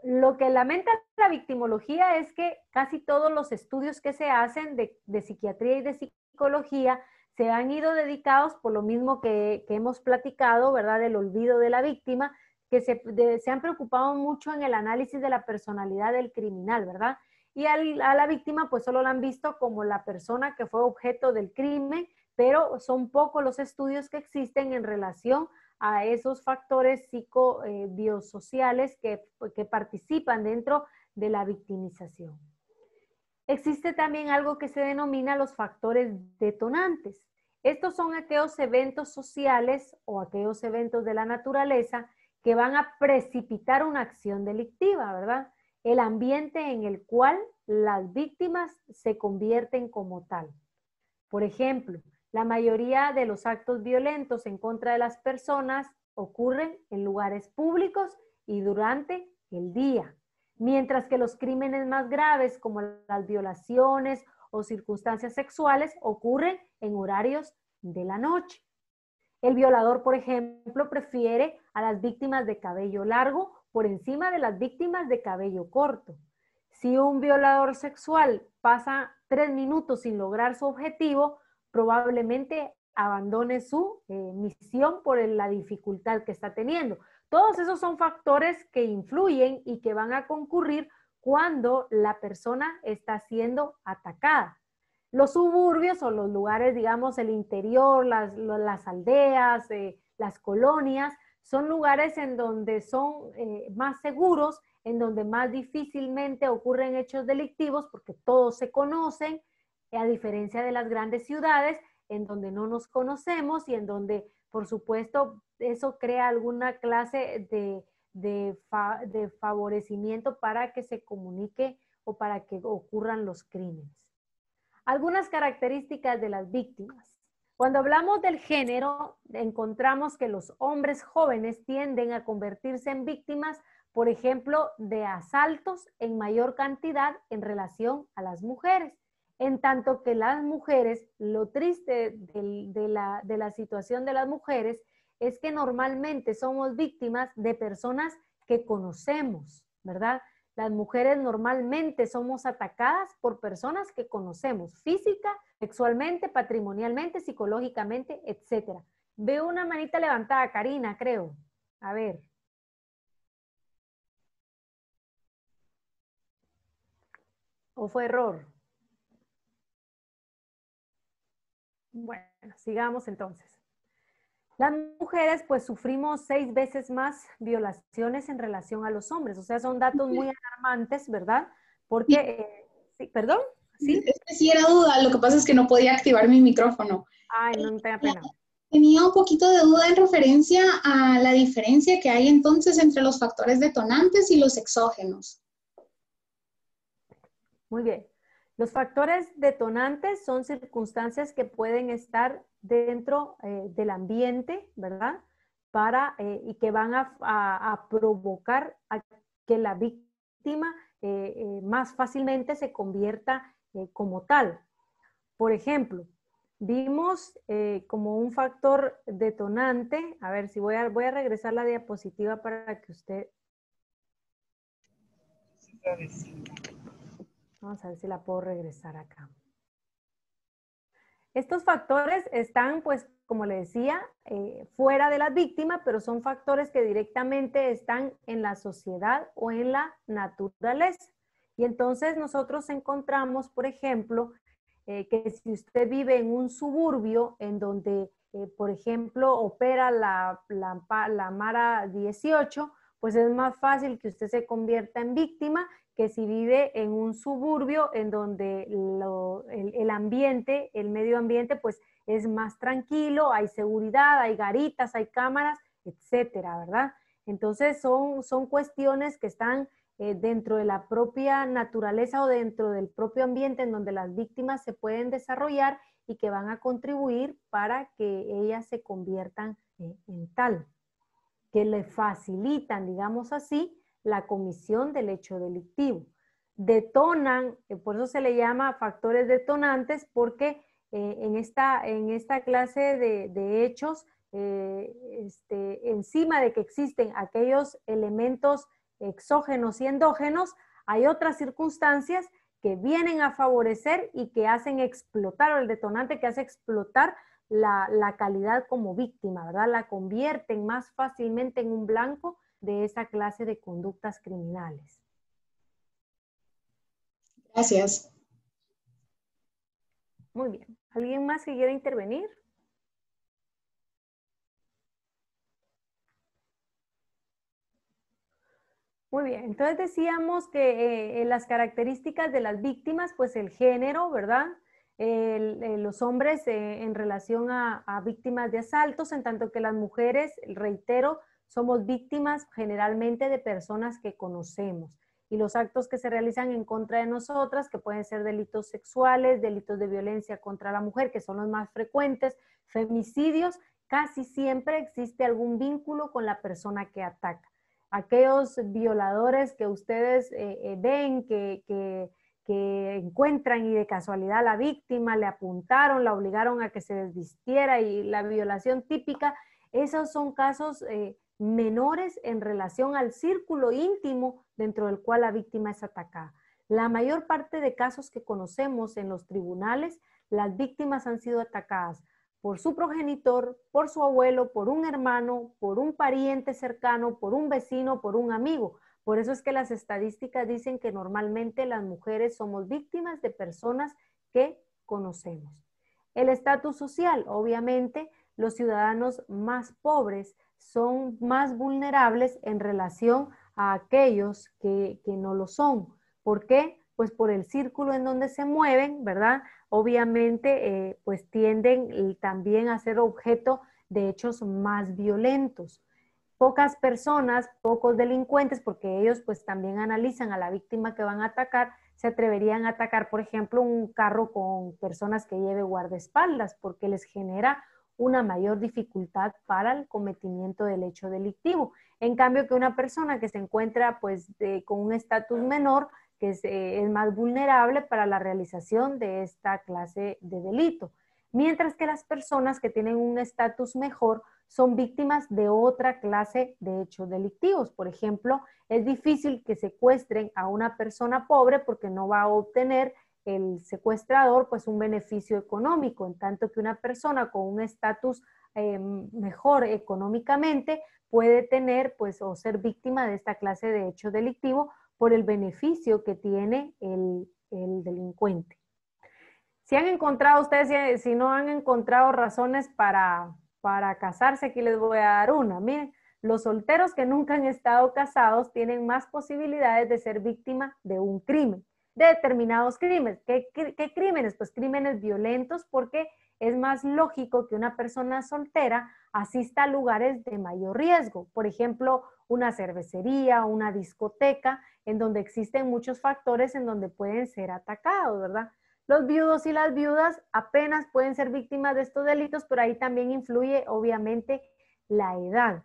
Lo que lamenta la victimología es que casi todos los estudios que se hacen de psiquiatría y de psicología se han ido dedicados por lo mismo que hemos platicado, ¿verdad? Del olvido de la víctima, que se han preocupado mucho en el análisis de la personalidad del criminal, ¿verdad? Y a la víctima pues solo la han visto como la persona que fue objeto del crimen, pero son pocos los estudios que existen en relación a esos factores psicobiosociales que participan dentro de la victimización. Existe también algo que se denomina los factores detonantes. Estos son aquellos eventos sociales o aquellos eventos de la naturaleza que van a precipitar una acción delictiva, ¿verdad? El ambiente en el cual las víctimas se convierten como tal. Por ejemplo, la mayoría de los actos violentos en contra de las personas ocurren en lugares públicos y durante el día. mientras que los crímenes más graves, como las violaciones o circunstancias sexuales, ocurren en horarios de la noche. El violador, por ejemplo, prefiere a las víctimas de cabello largo por encima de las víctimas de cabello corto. Si un violador sexual pasa 3 minutos sin lograr su objetivo, probablemente abandone su misión por la dificultad que está teniendo. Todos esos son factores que influyen y que van a concurrir cuando la persona está siendo atacada. Los suburbios o los lugares, digamos, el interior, las aldeas, las colonias, son lugares en donde son más seguros, en donde más difícilmente ocurren hechos delictivos porque todos se conocen, a diferencia de las grandes ciudades, en donde no nos conocemos y en donde, por supuesto, eso crea alguna clase de favorecimiento para que se comunique o para que ocurran los crímenes. Algunas características de las víctimas. Cuando hablamos del género, encontramos que los hombres jóvenes tienden a convertirse en víctimas, por ejemplo, de asaltos en mayor cantidad en relación a las mujeres. En tanto que las mujeres, lo triste de la situación de las mujeres es que normalmente somos víctimas de personas que conocemos, ¿verdad? Las mujeres normalmente somos atacadas por personas que conocemos, física, sexualmente, patrimonialmente, psicológicamente, etc. Veo una manita levantada, Karina, creo. A ver. ¿O fue error? Bueno, sigamos entonces. Las mujeres pues sufrimos 6 veces más violaciones en relación a los hombres, o sea, son datos muy alarmantes, ¿verdad? Porque, sí, ¿perdón? ¿Sí? Es que sí era duda, lo que pasa es que no podía activar mi micrófono. Ay, no tenga pena. Tenía un poquito de duda en referencia a la diferencia que hay entonces entre los factores detonantes y los exógenos. Muy bien. Los factores detonantes son circunstancias que pueden estar dentro del ambiente, ¿verdad? Y que van a provocar a que la víctima más fácilmente se convierta como tal. Por ejemplo, vimos como un factor detonante, a ver si voy a regresar la diapositiva para que usted... Vamos a ver si la puedo regresar acá. Estos factores están, pues, como le decía, fuera de la víctima, pero son factores que directamente están en la sociedad o en la naturaleza. Y entonces nosotros encontramos, por ejemplo, que si usted vive en un suburbio en donde, por ejemplo, opera la Mara 18, pues es más fácil que usted se convierta en víctima que si vive en un suburbio en donde el ambiente, el medio ambiente, pues es más tranquilo, hay seguridad, hay garitas, hay cámaras, etcétera, ¿verdad? Entonces son cuestiones que están dentro de la propia naturaleza o dentro del propio ambiente en donde las víctimas se pueden desarrollar y que van a contribuir para que ellas se conviertan en tal, que le facilitan, digamos así, la comisión del hecho delictivo. Detonan, por eso se le llama factores detonantes, porque en esta clase de hechos, encima de que existen aquellos elementos exógenos y endógenos, hay otras circunstancias que vienen a favorecer y que hacen explotar, o el detonante que hace explotar la calidad como víctima, ¿verdad? La convierten más fácilmente en un blanco de esa clase de conductas criminales. Gracias. Muy bien. ¿Alguien más que quiera intervenir? Muy bien. Entonces decíamos que las características de las víctimas, pues el género, ¿verdad? Los hombres en relación a víctimas de asaltos, en tanto que las mujeres, reitero, somos víctimas generalmente de personas que conocemos y los actos que se realizan en contra de nosotras, que pueden ser delitos sexuales, delitos de violencia contra la mujer, que son los más frecuentes, femicidios, casi siempre existe algún vínculo con la persona que ataca. aquellos violadores que ustedes ven que encuentran y de casualidad a la víctima, le apuntaron, la obligaron a que se desvistiera y la violación típica, esos son casos menores en relación al círculo íntimo dentro del cual la víctima es atacada. La mayor parte de casos que conocemos en los tribunales, las víctimas han sido atacadas por su progenitor, por su abuelo, por un hermano, por un pariente cercano, por un vecino, por un amigo. Por eso es que las estadísticas dicen que normalmente las mujeres somos víctimas de personas que conocemos. El estatus social, obviamente, los ciudadanos más pobres son más vulnerables en relación a aquellos que no lo son. ¿Por qué? Pues por el círculo en donde se mueven, ¿verdad? Obviamente, pues tienden también a ser objeto de hechos más violentos. Pocas personas, pocos delincuentes, porque ellos pues también analizan a la víctima que van a atacar, se atreverían a atacar, por ejemplo, un carro con personas que lleve guardaespaldas, porque les genera una mayor dificultad para el cometimiento del hecho delictivo. En cambio, que una persona que se encuentra pues con un estatus menor, que es más vulnerable para la realización de esta clase de delito. Mientras que las personas que tienen un estatus mejor son víctimas de otra clase de hechos delictivos. Por ejemplo, es difícil que secuestren a una persona pobre porque no va a obtener el secuestrador pues un beneficio económico, en tanto que una persona con un estatus mejor económicamente puede tener pues o ser víctima de esta clase de hecho delictivo por el beneficio que tiene el delincuente. Si han encontrado ustedes, si no han encontrado razones para casarse, aquí les voy a dar una. Miren, los solteros que nunca han estado casados tienen más posibilidades de ser víctima de un crimen, de determinados crímenes. ¿Qué crímenes? Pues crímenes violentos, porque es más lógico que una persona soltera asista a lugares de mayor riesgo. Por ejemplo, una cervecería, una discoteca, en donde existen muchos factores en donde pueden ser atacados, ¿verdad? Los viudos y las viudas apenas pueden ser víctimas de estos delitos, pero ahí también influye obviamente la edad.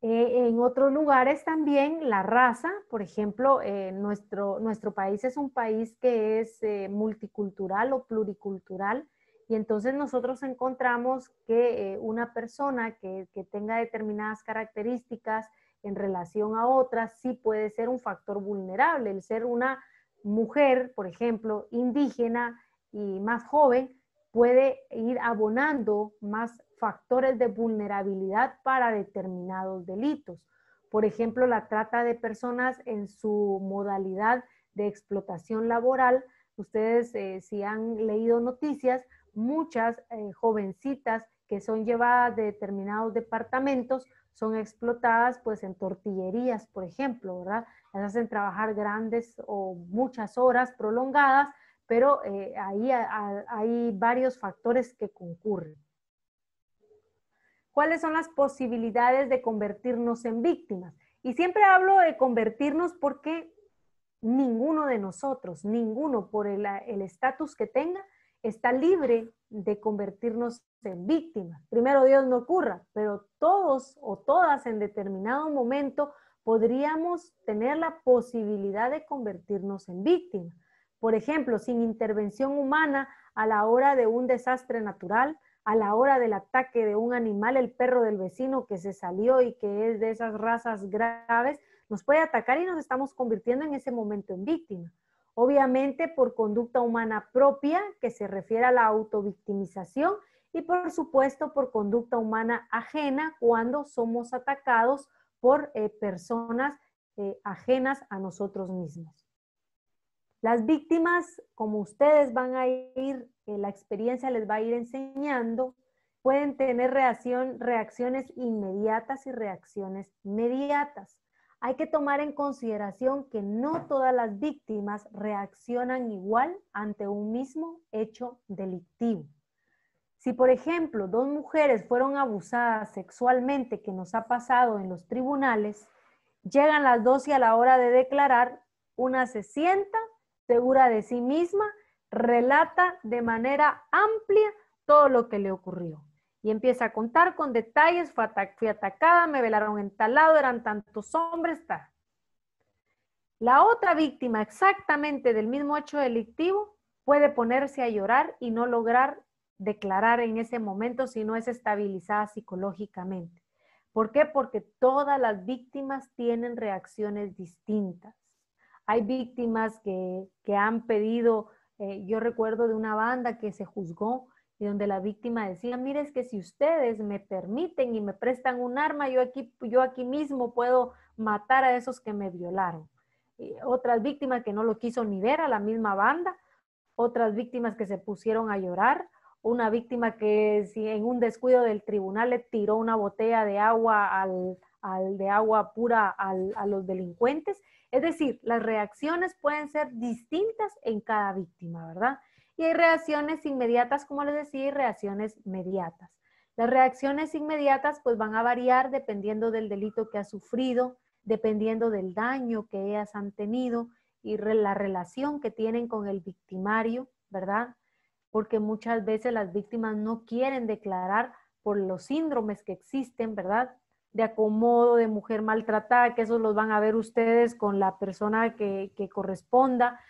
En otros lugares también la raza, por ejemplo, nuestro país es un país que es multicultural o pluricultural, y entonces nosotros encontramos que una persona que tenga determinadas características en relación a otras sí puede ser un factor vulnerable. El ser una mujer, por ejemplo, indígena y más joven, puede ir abonando más factores de vulnerabilidad para determinados delitos. Por ejemplo, la trata de personas en su modalidad de explotación laboral. Ustedes, si han leído noticias, muchas jovencitas que son llevadas de determinados departamentos son explotadas pues en tortillerías, por ejemplo, ¿verdad? Las hacen trabajar grandes o muchas horas prolongadas, pero ahí hay varios factores que concurren. ¿Cuáles son las posibilidades de convertirnos en víctimas? Y siempre hablo de convertirnos porque ninguno de nosotros, ninguno por el estatus que tenga, está libre de convertirnos en víctimas. Primero Dios no ocurra, pero todos o todas en determinado momento podríamos tener la posibilidad de convertirnos en víctimas. Por ejemplo, sin intervención humana a la hora de un desastre natural, a la hora del ataque de un animal, el perro del vecino que se salió y que es de esas razas graves, nos puede atacar y nos estamos convirtiendo en ese momento en víctima. Obviamente por conducta humana propia, que se refiere a la autovictimización, y por supuesto por conducta humana ajena, cuando somos atacados por personas ajenas a nosotros mismos. Las víctimas, como ustedes van a ir, la experiencia les va a ir enseñando, pueden tener reacciones inmediatas y reacciones mediatas. Hay que tomar en consideración que no todas las víctimas reaccionan igual ante un mismo hecho delictivo. Si, por ejemplo, dos mujeres fueron abusadas sexualmente, que nos ha pasado en los tribunales, llegan las dos y a la hora de declarar, una se sienta segura de sí misma, relata de manera amplia todo lo que le ocurrió. Y empieza a contar con detalles, fui atacada, me violaron en tal lado, eran tantos hombres, tal. La otra víctima exactamente del mismo hecho delictivo puede ponerse a llorar y no lograr declarar en ese momento si no es estabilizada psicológicamente. ¿Por qué? Porque todas las víctimas tienen reacciones distintas. Hay víctimas que han pedido, yo recuerdo de una banda que se juzgó y donde la víctima decía, mire, es que si ustedes me permiten y me prestan un arma, yo aquí mismo puedo matar a esos que me violaron. Otras víctimas que no lo quiso ni ver a la misma banda, otras víctimas que se pusieron a llorar, una víctima que si en un descuido del tribunal le tiró una botella de agua de agua pura a los delincuentes. Es decir, las reacciones pueden ser distintas en cada víctima, ¿verdad? Y hay reacciones inmediatas, como les decía, y reacciones mediatas. Las reacciones inmediatas pues van a variar dependiendo del delito que ha sufrido, dependiendo del daño que ellas han tenido y la relación que tienen con el victimario, ¿verdad? Porque muchas veces las víctimas no quieren declarar por los síndromes que existen, ¿verdad? De acomodo, de mujer maltratada, que esos los van a ver ustedes con la persona que corresponda,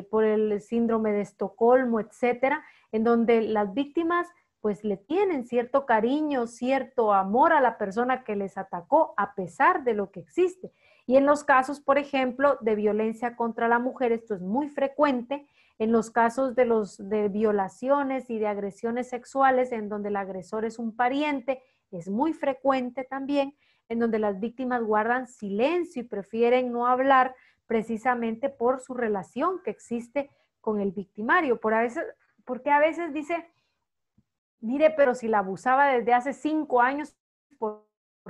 por el síndrome de Estocolmo, etcétera, en donde las víctimas pues le tienen cierto cariño, cierto amor a la persona que les atacó a pesar de lo que existe. Y en los casos, por ejemplo, de violencia contra la mujer, esto es muy frecuente. En los casos de violaciones y de agresiones sexuales, en donde el agresor es un pariente, es muy frecuente también, en donde las víctimas guardan silencio y prefieren no hablar precisamente por su relación que existe con el victimario. Porque a veces dice, mire, pero si la abusaba desde hace 5 años, ¿por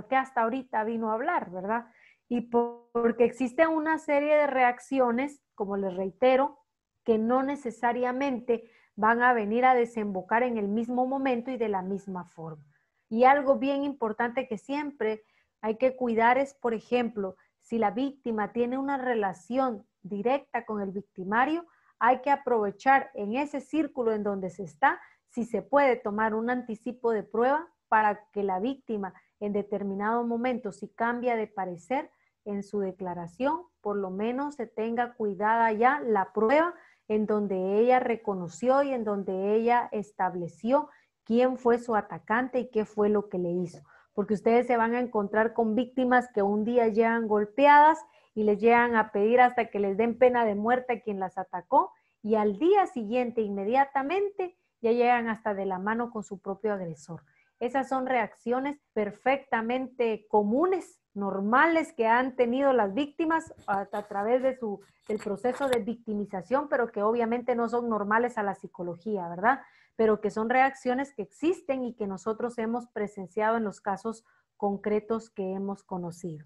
qué hasta ahorita vino a hablar, verdad? Y porque existe una serie de reacciones, como les reitero, que no necesariamente van a venir a desembocar en el mismo momento y de la misma forma. Y algo bien importante que siempre hay que cuidar es, por ejemplo, si la víctima tiene una relación directa con el victimario, hay que aprovechar en ese círculo en donde se está, si se puede tomar un anticipo de prueba para que la víctima en determinado momento, si cambia de parecer en su declaración, por lo menos se tenga cuidada ya la prueba en donde ella reconoció y en donde ella estableció quién fue su atacante y qué fue lo que le hizo. Porque ustedes se van a encontrar con víctimas que un día llegan golpeadas y les llegan a pedir hasta que les den pena de muerte a quien las atacó, y al día siguiente, inmediatamente, ya llegan hasta de la mano con su propio agresor. Esas son reacciones perfectamente comunes, normales, que han tenido las víctimas a través de del proceso de victimización, pero que obviamente no son normales a la psicología, ¿verdad? Pero que son reacciones que existen y que nosotros hemos presenciado en los casos concretos que hemos conocido.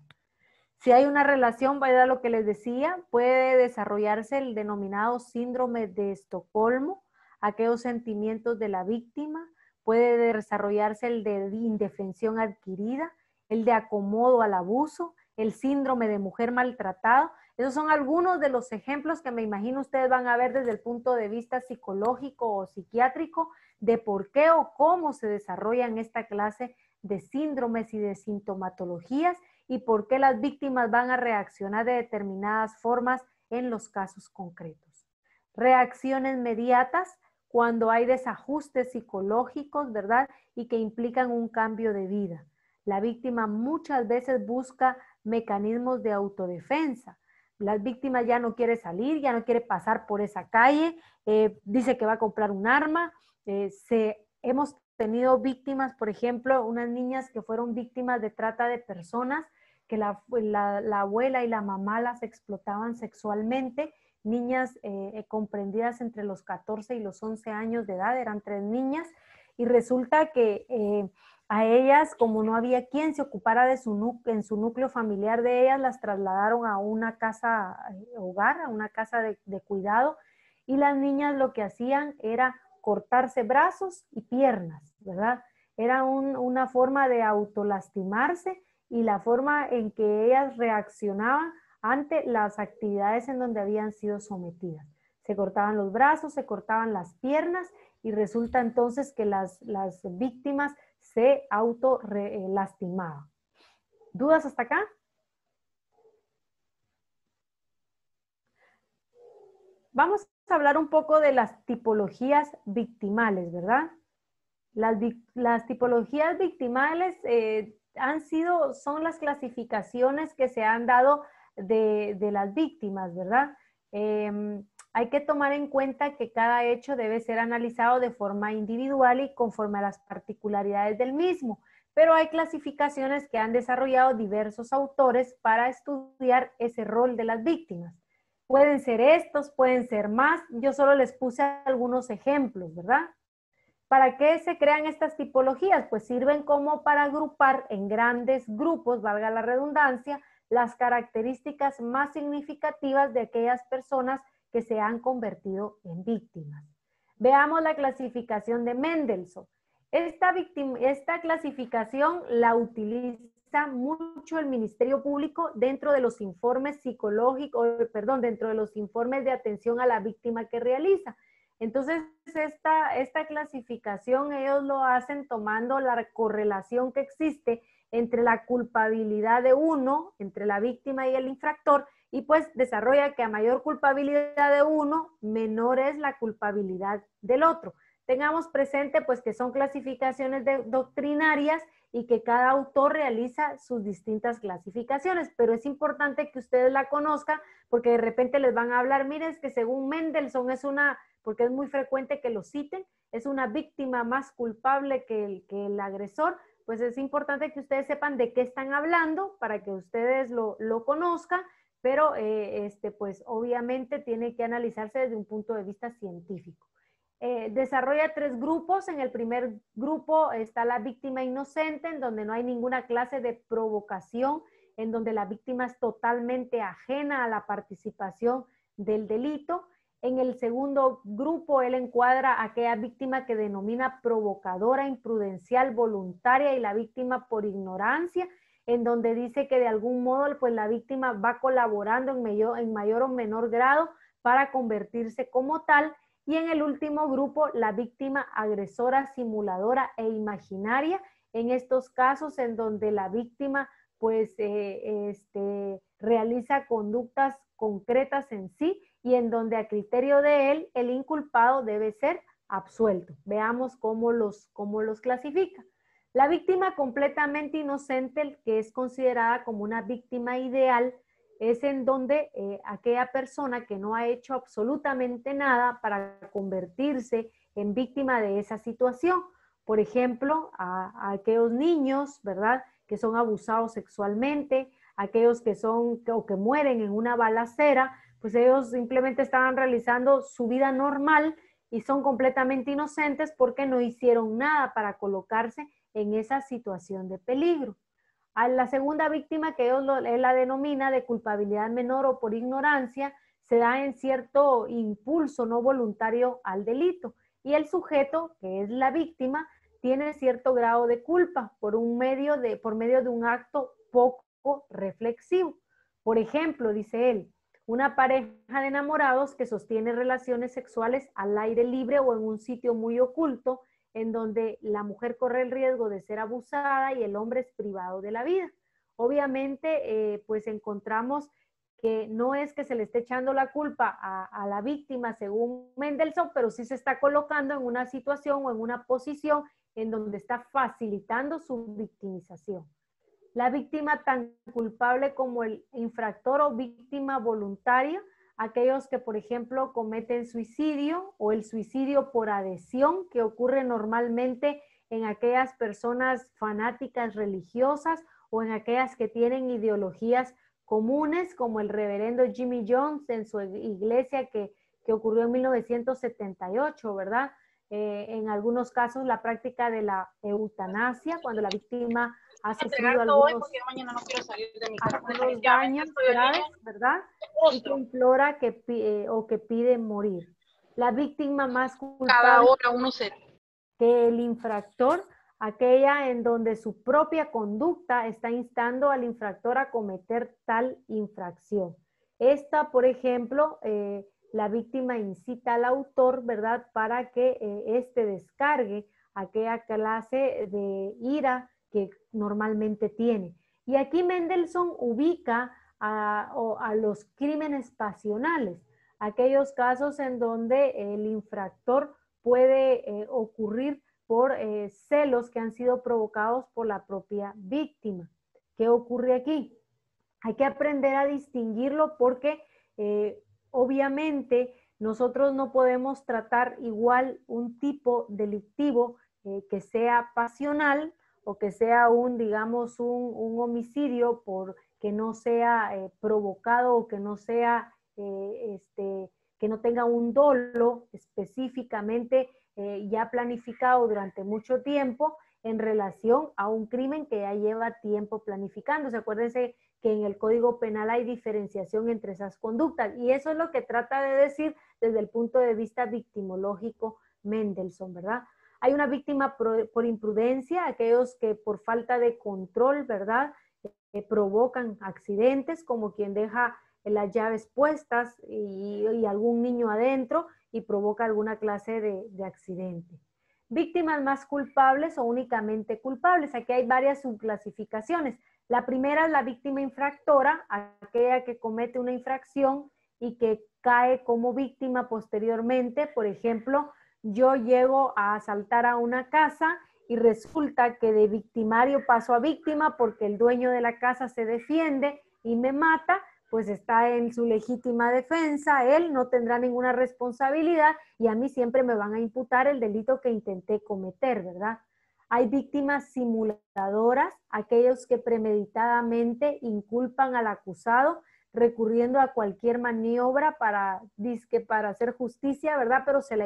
Si hay una relación, ¿verdad? Lo que les decía, puede desarrollarse el denominado síndrome de Estocolmo, aquellos sentimientos de la víctima, puede desarrollarse el de indefensión adquirida, el de acomodo al abuso, el síndrome de mujer maltratada. Esos son algunos de los ejemplos que me imagino ustedes van a ver desde el punto de vista psicológico o psiquiátrico de por qué o cómo se desarrollan esta clase de síndromes y de sintomatologías y por qué las víctimas van a reaccionar de determinadas formas en los casos concretos. Reacciones mediatas cuando hay desajustes psicológicos, ¿verdad? Y que implican un cambio de vida. La víctima muchas veces busca mecanismos de autodefensa. La víctima ya no quiere salir, ya no quiere pasar por esa calle, dice que va a comprar un arma. Hemos tenido víctimas, por ejemplo, unas niñas que fueron víctimas de trata de personas, que la abuela y la mamá las explotaban sexualmente, niñas comprendidas entre los 14 y los 11 años de edad, eran 3 niñas, y resulta que a ellas, como no había quien se ocupara en su núcleo familiar de ellas, las trasladaron a una casa hogar, a una casa de cuidado, y las niñas lo que hacían era cortarse brazos y piernas, ¿verdad? Era una forma de autolastimarse y la forma en que ellas reaccionaban ante las actividades en donde habían sido sometidas. Se cortaban los brazos, se cortaban las piernas y resulta entonces que las víctimas se lastimaba. ¿Dudas hasta acá? Vamos a hablar un poco de las tipologías victimales, ¿verdad? Las tipologías victimales son las clasificaciones que se han dado de las víctimas, ¿verdad? Hay que tomar en cuenta que cada hecho debe ser analizado de forma individual y conforme a las particularidades del mismo, pero hay clasificaciones que han desarrollado diversos autores para estudiar ese rol de las víctimas. Pueden ser estos, pueden ser más, yo solo les puse algunos ejemplos, ¿verdad? ¿Para qué se crean estas tipologías? Pues sirven como para agrupar en grandes grupos, valga la redundancia, las características más significativas de aquellas personas que se han convertido en víctimas. Veamos la clasificación de Mendelssohn. Esta clasificación la utiliza mucho el Ministerio Público dentro de los informes dentro de los informes de atención a la víctima que realiza. Entonces, esta clasificación ellos lo hacen tomando la correlación que existe entre la culpabilidad de uno, entre la víctima y el infractor, y pues desarrolla que a mayor culpabilidad de uno, menor es la culpabilidad del otro. Tengamos presente pues que son clasificaciones doctrinarias y que cada autor realiza sus distintas clasificaciones, pero es importante que ustedes la conozcan porque de repente les van a hablar, miren, es que según Mendelssohn porque es muy frecuente que lo citen, es una víctima más culpable que el agresor, pues es importante que ustedes sepan de qué están hablando para que ustedes lo conozcan, pero pues obviamente tiene que analizarse desde un punto de vista científico. Desarrolla 3 grupos. En el primer grupo está la víctima inocente, en donde no hay ninguna clase de provocación, en donde la víctima es totalmente ajena a la participación del delito. En el segundo grupo, él encuadra a aquella víctima que denomina provocadora, imprudencial, voluntaria y la víctima por ignorancia, en donde dice que de algún modo pues la víctima va colaborando en mayor o menor grado para convertirse como tal. Y en el último grupo, la víctima agresora, simuladora e imaginaria, en estos casos en donde la víctima pues realiza conductas concretas en sí y en donde a criterio de él, el inculpado debe ser absuelto. Veamos cómo los clasifica. La víctima completamente inocente, que es considerada como una víctima ideal, es en donde aquella persona que no ha hecho absolutamente nada para convertirse en víctima de esa situación. Por ejemplo, a aquellos niños, ¿verdad?, que son abusados sexualmente, aquellos que mueren en una balacera, pues ellos simplemente estaban realizando su vida normal y son completamente inocentes porque no hicieron nada para colocarse en esa situación de peligro. A la segunda víctima, que él la denomina de culpabilidad menor o por ignorancia, se da en cierto impulso no voluntario al delito. Y el sujeto, que es la víctima, tiene cierto grado de culpa por medio de un acto poco reflexivo. Por ejemplo, dice él, una pareja de enamorados que sostiene relaciones sexuales al aire libre o en un sitio muy oculto, en donde la mujer corre el riesgo de ser abusada y el hombre es privado de la vida. Obviamente, pues encontramos que no es que se le esté echando la culpa a la víctima según Mendelssohn, pero sí se está colocando en una situación o en una posición en donde está facilitando su victimización. La víctima tan culpable como el infractor o víctima voluntaria, aquellos que, por ejemplo, cometen suicidio o el suicidio por adhesión, que ocurre normalmente en aquellas personas fanáticas religiosas o en aquellas que tienen ideologías comunes, como el reverendo Jimmy Jones en su iglesia que ocurrió en 1978, ¿verdad? En algunos casos la práctica de la eutanasia, cuando la víctima ha sufrido algunos daños graves, ¿verdad? Y que implora o que pide morir. La víctima más culpable que el infractor, aquella en donde su propia conducta está instando al infractor a cometer tal infracción. Esta, por ejemplo, la víctima incita al autor, ¿verdad?, para que éste descargue aquella clase de ira que normalmente tiene. Y aquí Mendelssohn ubica a los crímenes pasionales, aquellos casos en donde el infractor puede ocurrir por celos que han sido provocados por la propia víctima. ¿Qué ocurre aquí? Hay que aprender a distinguirlo porque obviamente nosotros no podemos tratar igual un tipo delictivo que sea pasional o que sea digamos, un homicidio que no sea provocado o que no sea, que no tenga un dolo específicamente ya planificado durante mucho tiempo en relación a un crimen que ya lleva tiempo planificándose. Acuérdense que en el Código Penal hay diferenciación entre esas conductas y eso es lo que trata de decir desde el punto de vista victimológico Mendelssohn, ¿verdad? Hay una víctima por imprudencia, aquellos que por falta de control, ¿verdad? Provocan accidentes, como quien deja las llaves puestas y algún niño adentro y provoca alguna clase de accidente. Víctimas más culpables o únicamente culpables. Aquí hay varias subclasificaciones. La primera es la víctima infractora, aquella que comete una infracción y que cae como víctima posteriormente. Por ejemplo, yo llego a asaltar a una casa y resulta que de victimario paso a víctima porque el dueño de la casa se defiende y me mata, pues está en su legítima defensa, él no tendrá ninguna responsabilidad y a mí siempre me van a imputar el delito que intenté cometer, ¿verdad? Hay víctimas simuladoras, aquellos que premeditadamente inculpan al acusado recurriendo a cualquier maniobra para hacer justicia, ¿verdad? Pero se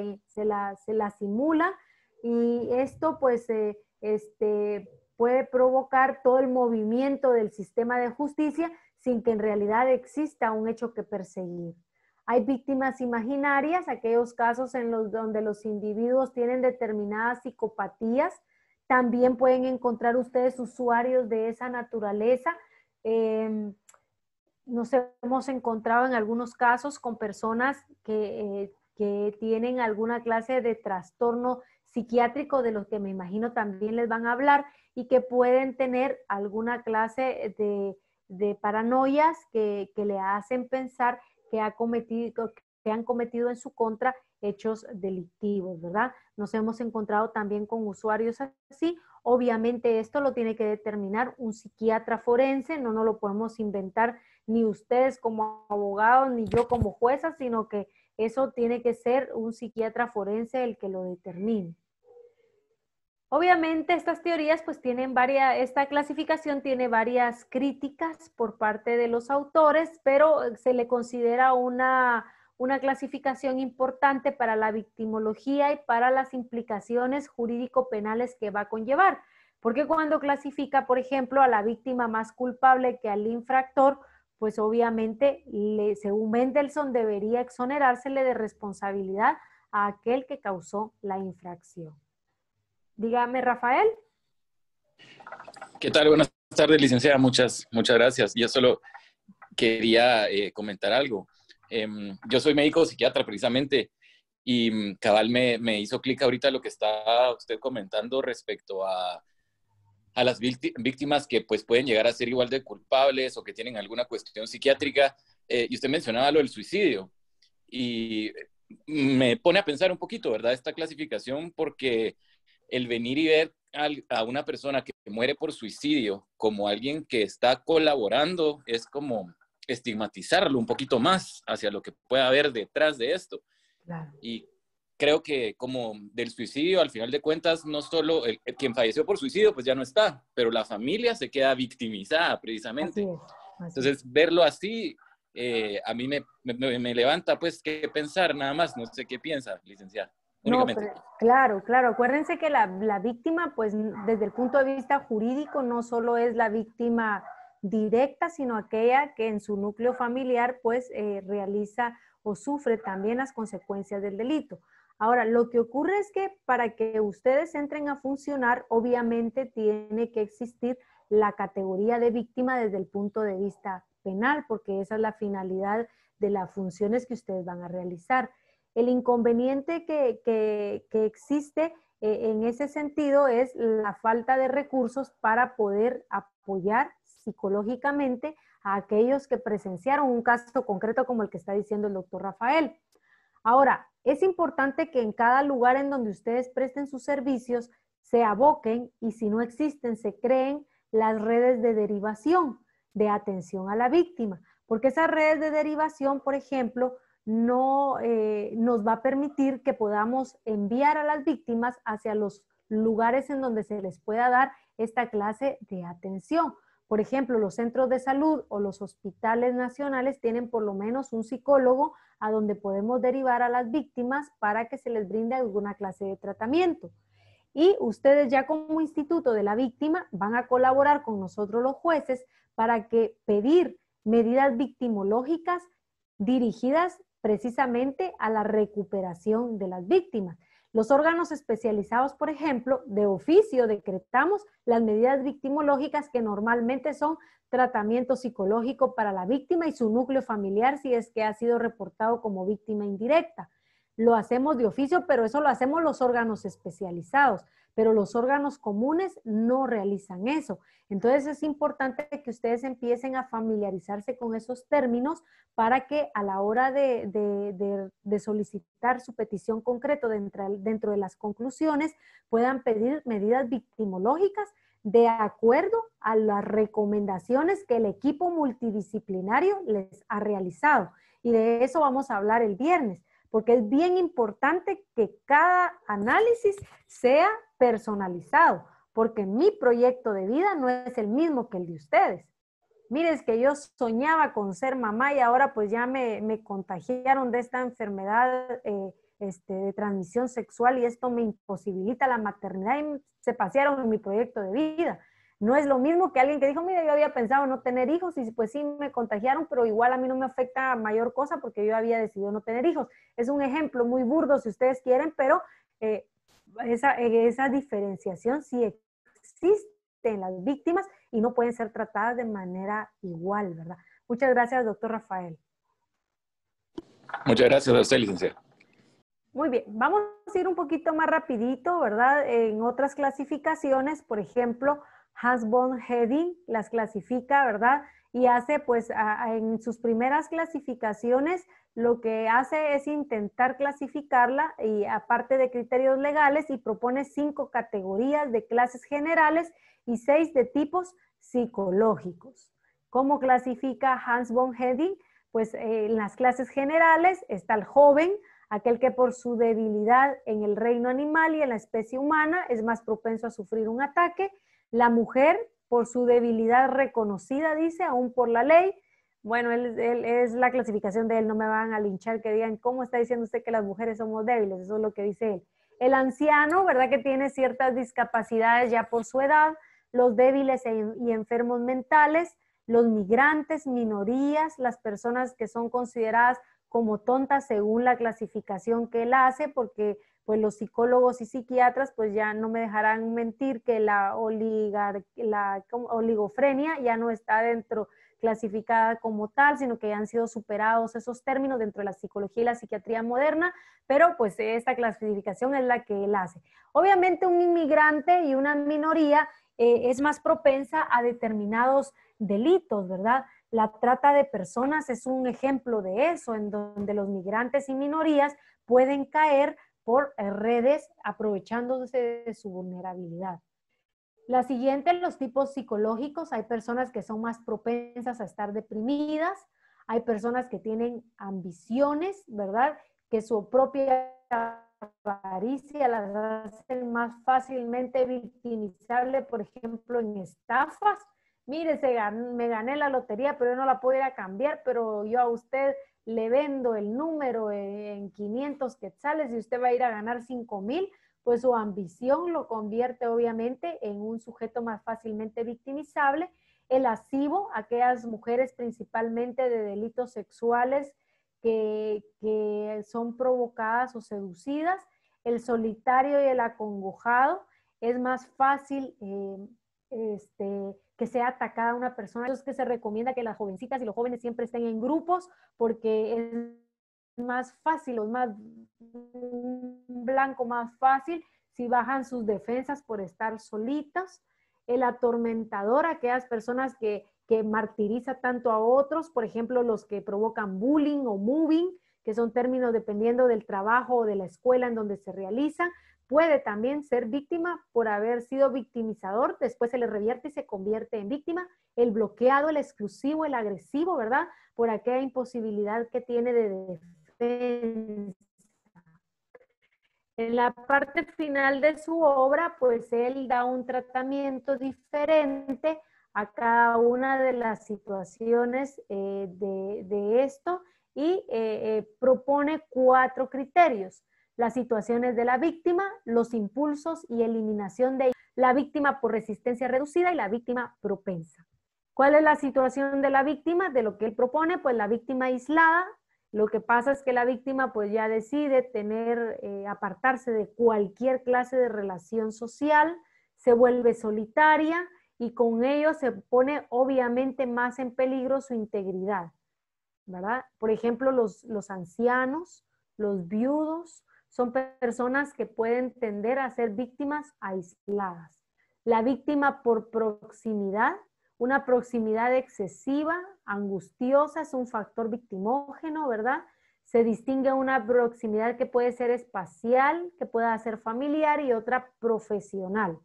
la simula y esto pues puede provocar todo el movimiento del sistema de justicia sin que en realidad exista un hecho que perseguir. Hay víctimas imaginarias, aquellos casos donde los individuos tienen determinadas psicopatías. También pueden encontrar ustedes usuarios de esa naturaleza. Nos hemos encontrado en algunos casos con personas que tienen alguna clase de trastorno psiquiátrico, de los que me imagino también les van a hablar, y que pueden tener alguna clase de paranoias que le hacen pensar que han cometido en su contra hechos delictivos, ¿verdad? Nos hemos encontrado también con usuarios así. Obviamente esto lo tiene que determinar un psiquiatra forense, no nos lo podemos inventar ni ustedes como abogados, ni yo como jueza, sino que eso tiene que ser un psiquiatra forense el que lo determine. Obviamente estas teorías pues tienen esta clasificación tiene varias críticas por parte de los autores, pero se le considera una clasificación importante para la victimología y para las implicaciones jurídico-penales que va a conllevar. Porque cuando clasifica, por ejemplo, a la víctima más culpable que al infractor, pues obviamente, según Mendelssohn, debería exonerársele de responsabilidad a aquel que causó la infracción. Dígame, Rafael. ¿Qué tal? Buenas tardes, licenciada. Muchas gracias. Yo solo quería comentar algo. Yo soy médico psiquiatra precisamente y cabal me hizo clic ahorita lo que está usted comentando respecto a las víctimas que pues pueden llegar a ser igual de culpables o que tienen alguna cuestión psiquiátrica. Y usted mencionaba lo del suicidio y me pone a pensar un poquito, ¿verdad? Esta clasificación, porque el venir y ver a una persona que muere por suicidio como alguien que está colaborando es como estigmatizarlo un poquito más hacia lo que pueda haber detrás de esto. Claro. Y creo que como del suicidio, al final de cuentas, no solo quien falleció por suicidio, pues ya no está, pero la familia se queda victimizada precisamente. Así es. Entonces, verlo así, a mí me levanta pues qué pensar nada más. No sé qué piensa, licenciada. No, claro. Acuérdense que la víctima, pues desde el punto de vista jurídico, no solo es la víctima directa, sino aquella que en su núcleo familiar, pues realiza o sufre también las consecuencias del delito. Ahora, lo que ocurre es que para que ustedes entren a funcionar, obviamente tiene que existir la categoría de víctima desde el punto de vista penal, porque esa es la finalidad de las funciones que ustedes van a realizar. El inconveniente que existe en ese sentido es la falta de recursos para poder apoyar psicológicamente a aquellos que presenciaron un caso concreto como el que está diciendo el doctor Rafael. Ahora, es importante que en cada lugar en donde ustedes presten sus servicios se aboquen y si no existen, se creen las redes de derivación de atención a la víctima, porque esas redes de derivación, por ejemplo, no nos va a permitir que podamos enviar a las víctimas hacia los lugares en donde se les pueda dar esta clase de atención. Por ejemplo, los centros de salud o los hospitales nacionales tienen por lo menos un psicólogo a donde podemos derivar a las víctimas para que se les brinde alguna clase de tratamiento. Y ustedes ya como instituto de la víctima van a colaborar con nosotros los jueces para que pedir medidas victimológicas dirigidas precisamente a la recuperación de las víctimas. Los órganos especializados, por ejemplo, de oficio decretamos las medidas victimológicas que normalmente son tratamiento psicológico para la víctima y su núcleo familiar si es que ha sido reportado como víctima indirecta. Lo hacemos de oficio, pero eso lo hacemos los órganos especializados, pero los órganos comunes no realizan eso. Entonces es importante que ustedes empiecen a familiarizarse con esos términos para que a la hora de solicitar su petición concreta dentro de las conclusiones puedan pedir medidas victimológicas de acuerdo a las recomendaciones que el equipo multidisciplinario les ha realizado. Y de eso vamos a hablar el viernes, porque es bien importante que cada análisis sea personalizado, porque mi proyecto de vida no es el mismo que el de ustedes. Mire, es que yo soñaba con ser mamá y ahora pues ya me contagiaron de esta enfermedad de transmisión sexual y esto me imposibilita la maternidad y se pasearon en mi proyecto de vida. No es lo mismo que alguien que dijo, mira, yo había pensado no tener hijos y pues sí me contagiaron, pero igual a mí no me afecta mayor cosa porque yo había decidido no tener hijos. Es un ejemplo muy burdo si ustedes quieren, pero esa diferenciación sí existe en las víctimas y no pueden ser tratadas de manera igual, ¿verdad? Muchas gracias, doctor Rafael. Muchas gracias a usted, licenciada. Muy bien, vamos a ir un poquito más rapidito, ¿verdad? En otras clasificaciones, por ejemplo, Hans von Heding las clasifica, ¿verdad? Y hace, pues, en sus primeras clasificaciones, lo que hace es intentar clasificarla y aparte de criterios legales y propone 5 categorías de clases generales y 6 de tipos psicológicos. ¿Cómo clasifica Hans von Heding? Pues en las clases generales está el joven, aquel que por su debilidad en el reino animal y en la especie humana es más propenso a sufrir un ataque. La mujer, por su debilidad reconocida, dice, aún por la ley. Bueno, él es la clasificación de él, no me van a linchar que digan, ¿cómo está diciendo usted que las mujeres somos débiles? Eso es lo que dice él. El anciano, ¿verdad? Que tiene ciertas discapacidades ya por su edad, los débiles y enfermos mentales, los migrantes, minorías, las personas que son consideradas como tontas según la clasificación que él hace, porque pues los psicólogos y psiquiatras pues ya no me dejarán mentir que la oligofrenia ya no está clasificada como tal, sino que ya han sido superados esos términos dentro de la psicología y la psiquiatría moderna, pero pues esta clasificación es la que él hace. Obviamente un inmigrante y una minoría es más propensa a determinados delitos, ¿verdad? La trata de personas es un ejemplo de eso, en donde los migrantes y minorías pueden caer por redes aprovechándose de su vulnerabilidad. La siguiente, los tipos psicológicos. Hay personas que son más propensas a estar deprimidas, hay personas que tienen ambiciones, ¿verdad? Que su propia avaricia las hacen más fácilmente victimizables, por ejemplo, en estafas. Mire, me gané la lotería, pero yo no la puedo ir a cambiar, pero yo a usted le vendo el número en 500 quetzales y usted va a ir a ganar 5,000, pues su ambición lo convierte obviamente en un sujeto más fácilmente victimizable. El lascivo, aquellas mujeres principalmente de delitos sexuales que son provocadas o seducidas. El solitario y el acongojado, es más fácil que sea atacada una persona. Es que se recomienda que las jovencitas y los jóvenes siempre estén en grupos porque es más fácil, un blanco más fácil si bajan sus defensas por estar solitas, el atormentador, aquellas personas que martiriza tanto a otros, por ejemplo, los que provocan bullying o moving, que son términos dependiendo del trabajo o de la escuela en donde se realiza, puede también ser víctima por haber sido victimizador, después se le revierte y se convierte en víctima. El bloqueado, el exclusivo, el agresivo, ¿verdad? Por aquella imposibilidad que tiene de defensa. En la parte final de su obra, pues él da un tratamiento diferente a cada una de las situaciones de esto y propone 4 criterios. Las situaciones de la víctima, los impulsos y eliminación de la víctima por resistencia reducida y la víctima propensa. ¿Cuál es la situación de la víctima? De lo que él propone, pues la víctima aislada. Lo que pasa es que la víctima pues ya decide apartarse de cualquier clase de relación social, se vuelve solitaria y con ello se pone obviamente más en peligro su integridad, ¿verdad? Por ejemplo, los ancianos, los viudos, son personas que pueden tender a ser víctimas aisladas. La víctima por proximidad, una proximidad excesiva, angustiosa, es un factor victimógeno, ¿verdad? Se distingue una proximidad que puede ser espacial, que pueda ser familiar y otra profesional.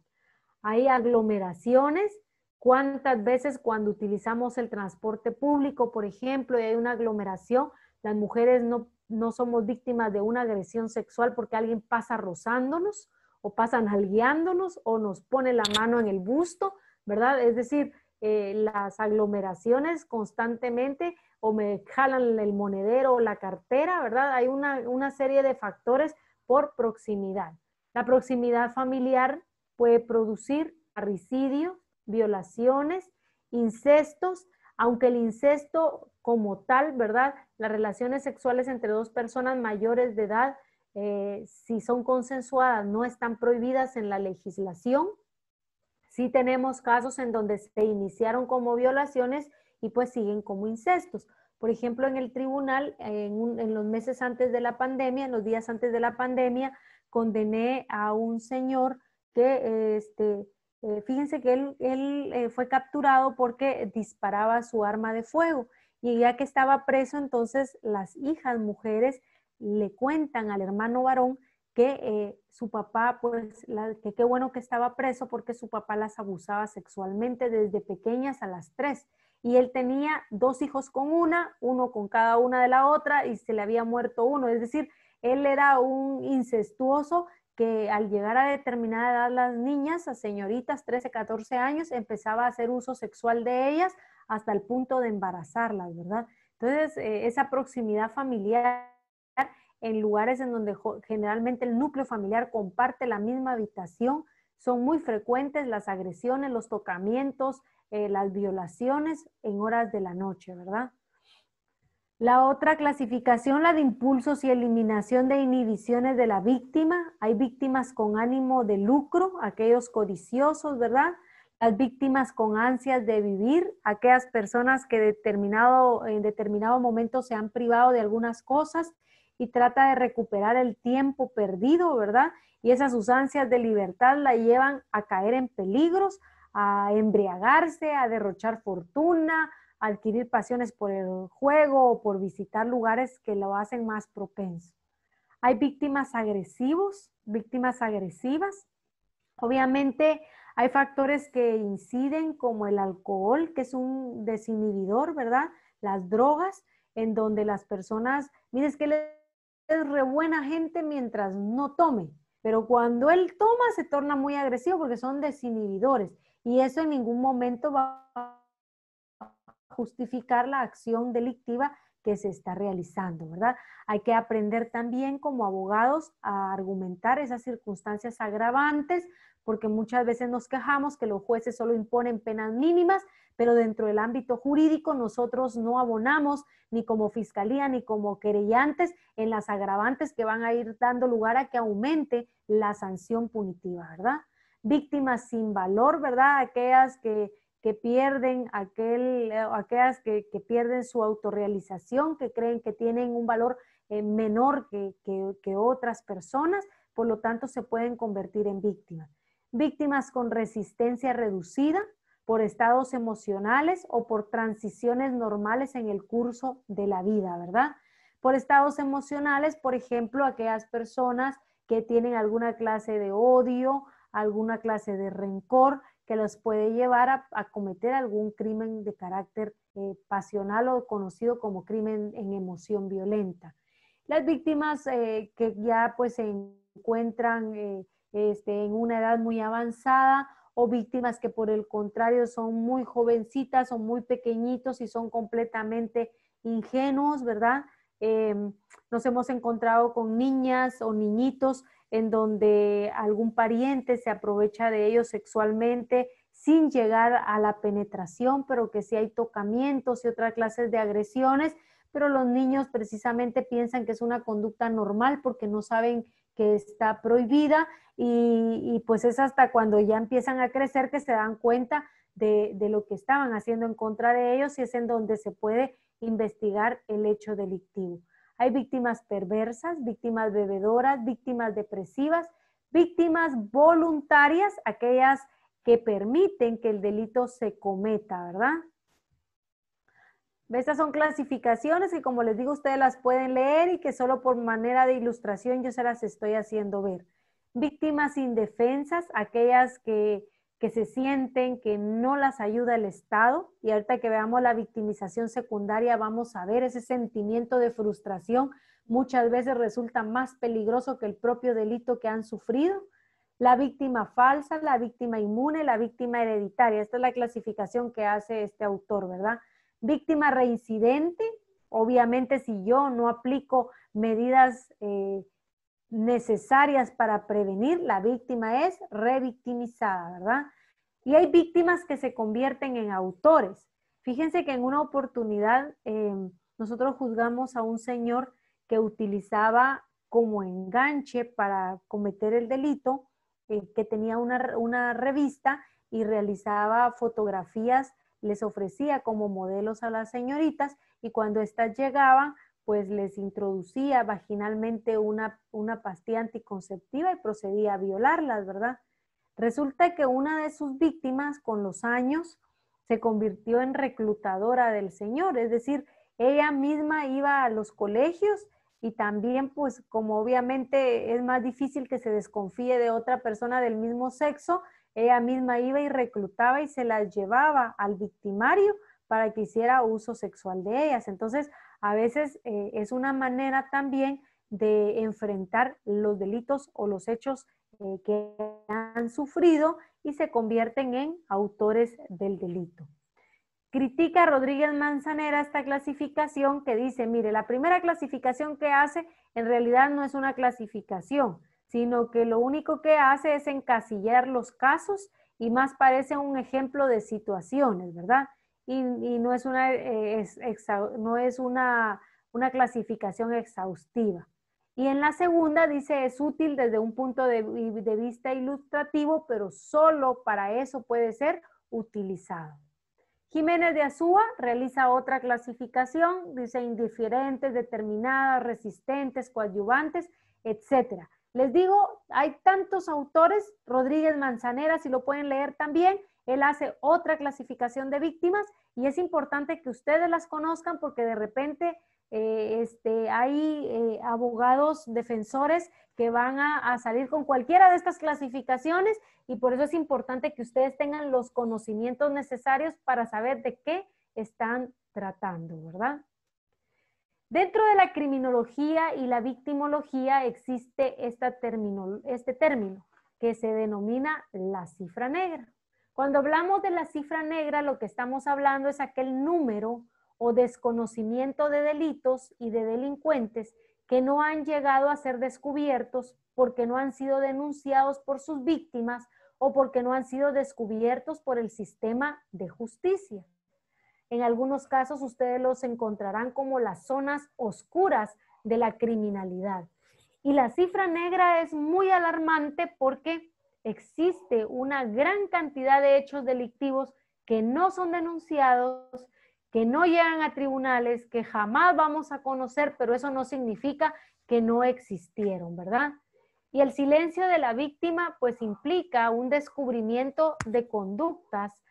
Hay aglomeraciones. ¿Cuántas veces cuando utilizamos el transporte público, por ejemplo, y hay una aglomeración, las mujeres no somos víctimas de una agresión sexual porque alguien pasa rozándonos o pasa nalgueándonos o nos pone la mano en el busto, ¿verdad? Es decir, las aglomeraciones constantemente o me jalan el monedero o la cartera, ¿verdad? Hay una serie de factores por proximidad. La proximidad familiar puede producir parricidios, violaciones, incestos, aunque el incesto como tal, ¿verdad? Las relaciones sexuales entre 2 personas mayores de edad, si son consensuadas, no están prohibidas en la legislación. Sí tenemos casos en donde se iniciaron como violaciones y pues siguen como incestos. Por ejemplo, en el tribunal, en los meses antes de la pandemia, en los días antes de la pandemia, condené a un señor que, fíjense que él fue capturado porque disparaba su arma de fuego. Y ya que estaba preso, entonces las hijas mujeres le cuentan al hermano varón que su papá, pues, que qué bueno que estaba preso porque su papá las abusaba sexualmente desde pequeñas a las 3. Y él tenía 2 hijos con uno con cada una de la otra y se le había muerto uno. Es decir, él era un incestuoso que al llegar a determinada edad las niñas, a señoritas, 13, 14 años, empezaba a hacer uso sexual de ellas hasta el punto de embarazarlas, ¿verdad? Entonces, esa proximidad familiar en lugares en donde generalmente el núcleo familiar comparte la misma habitación, son muy frecuentes las agresiones, los tocamientos, las violaciones en horas de la noche, ¿verdad? La otra clasificación, la de impulsos y eliminación de inhibiciones de la víctima. Hay víctimas con ánimo de lucro, aquellos codiciosos, ¿verdad? Las víctimas con ansias de vivir, aquellas personas que en determinado momento se han privado de algunas cosas y trata de recuperar el tiempo perdido, ¿verdad? Y esas sus ansias de libertad la llevan a caer en peligros, a embriagarse, a derrochar fortuna, a adquirir pasiones por el juego o por visitar lugares que lo hacen más propenso. Hay víctimas agresivos, víctimas agresivas. Obviamente hay factores que inciden como el alcohol, que es un desinhibidor, ¿verdad? Las drogas, en donde las personas, miren, es que él es re buena gente mientras no tome, pero cuando él toma se torna muy agresivo porque son desinhibidores y eso en ningún momento va a justificar la acción delictiva que se está realizando, ¿verdad? Hay que aprender también como abogados a argumentar esas circunstancias agravantes, porque muchas veces nos quejamos que los jueces solo imponen penas mínimas, pero dentro del ámbito jurídico nosotros no abonamos ni como fiscalía ni como querellantes en las agravantes que van a ir dando lugar a que aumente la sanción punitiva, ¿verdad? Víctimas sin valor, ¿verdad? Aquellas que pierden aquellas que pierden su autorrealización, que creen que tienen un valor menor que otras personas, por lo tanto se pueden convertir en víctimas. Víctimas con resistencia reducida, por estados emocionales o por transiciones normales en el curso de la vida, ¿verdad? Por estados emocionales, por ejemplo, aquellas personas que tienen alguna clase de odio, alguna clase de rencor que los puede llevar a cometer algún crimen de carácter pasional o conocido como crimen en emoción violenta. Las víctimas que ya pues se encuentran en una edad muy avanzada, o víctimas que por el contrario son muy jovencitas o muy pequeñitos y son completamente ingenuos, ¿verdad? Nos hemos encontrado con niñas o niñitos en donde algún pariente se aprovecha de ellos sexualmente sin llegar a la penetración, pero que sí hay tocamientos y otras clases de agresiones, pero los niños precisamente piensan que es una conducta normal porque no saben que está prohibida y pues es hasta cuando ya empiezan a crecer que se dan cuenta de lo que estaban haciendo en contra de ellos y es en donde se puede investigar el hecho delictivo. Hay víctimas perversas, víctimas bebedoras, víctimas depresivas, víctimas voluntarias, aquellas que permiten que el delito se cometa, ¿verdad? Estas son clasificaciones que, como les digo, ustedes las pueden leer y que solo por manera de ilustración yo se las estoy haciendo ver. Víctimas indefensas, aquellas que se sienten que no las ayuda el Estado, y ahorita que veamos la victimización secundaria vamos a ver ese sentimiento de frustración, muchas veces resulta más peligroso que el propio delito que han sufrido. La víctima falsa, la víctima inmune, la víctima hereditaria, esta es la clasificación que hace este autor, ¿verdad? Víctima reincidente, obviamente si yo no aplico medidas necesarias para prevenir, la víctima es revictimizada, ¿verdad? Y hay víctimas que se convierten en autores. Fíjense que en una oportunidad nosotros juzgamos a un señor que utilizaba como enganche para cometer el delito, que tenía una revista y realizaba fotografías, les ofrecía como modelos a las señoritas y cuando éstas llegaban, pues les introducía vaginalmente una pastilla anticonceptiva y procedía a violarlas, ¿verdad? Resulta que una de sus víctimas con los años se convirtió en reclutadora del señor, es decir, ella misma iba a los colegios y también pues como obviamente es más difícil que se desconfíe de otra persona del mismo sexo, ella misma iba y reclutaba y se las llevaba al victimario para que hiciera uso sexual de ellas. Entonces, a veces es una manera también de enfrentar los delitos o los hechos que han sufrido y se convierten en autores del delito. Critica Rodríguez Manzanera esta clasificación que dice, mire, la primera clasificación que hace en realidad no es una clasificación, sino que lo único que hace es encasillar los casos y más parece un ejemplo de situaciones, ¿verdad? Y no es una clasificación exhaustiva. Y en la segunda dice es útil desde un punto de vista ilustrativo, pero solo para eso puede ser utilizado. Jiménez de Azúa realiza otra clasificación, dice indiferentes, determinadas, resistentes, coadyuvantes, etc. Les digo, hay tantos autores, Rodríguez Manzanera, si lo pueden leer también, él hace otra clasificación de víctimas y es importante que ustedes las conozcan porque de repente hay abogados defensores que van a salir con cualquiera de estas clasificaciones y por eso es importante que ustedes tengan los conocimientos necesarios para saber de qué están tratando, ¿verdad? Dentro de la criminología y la victimología existe este término que se denomina la cifra negra. Cuando hablamos de la cifra negra, lo que estamos hablando es aquel número o desconocimiento de delitos y de delincuentes que no han llegado a ser descubiertos porque no han sido denunciados por sus víctimas o porque no han sido descubiertos por el sistema de justicia. En algunos casos ustedes los encontrarán como las zonas oscuras de la criminalidad. Y la cifra negra es muy alarmante porque existe una gran cantidad de hechos delictivos que no son denunciados, que no llegan a tribunales, que jamás vamos a conocer, pero eso no significa que no existieron, ¿verdad? Y el silencio de la víctima pues implica un descubrimiento de conductas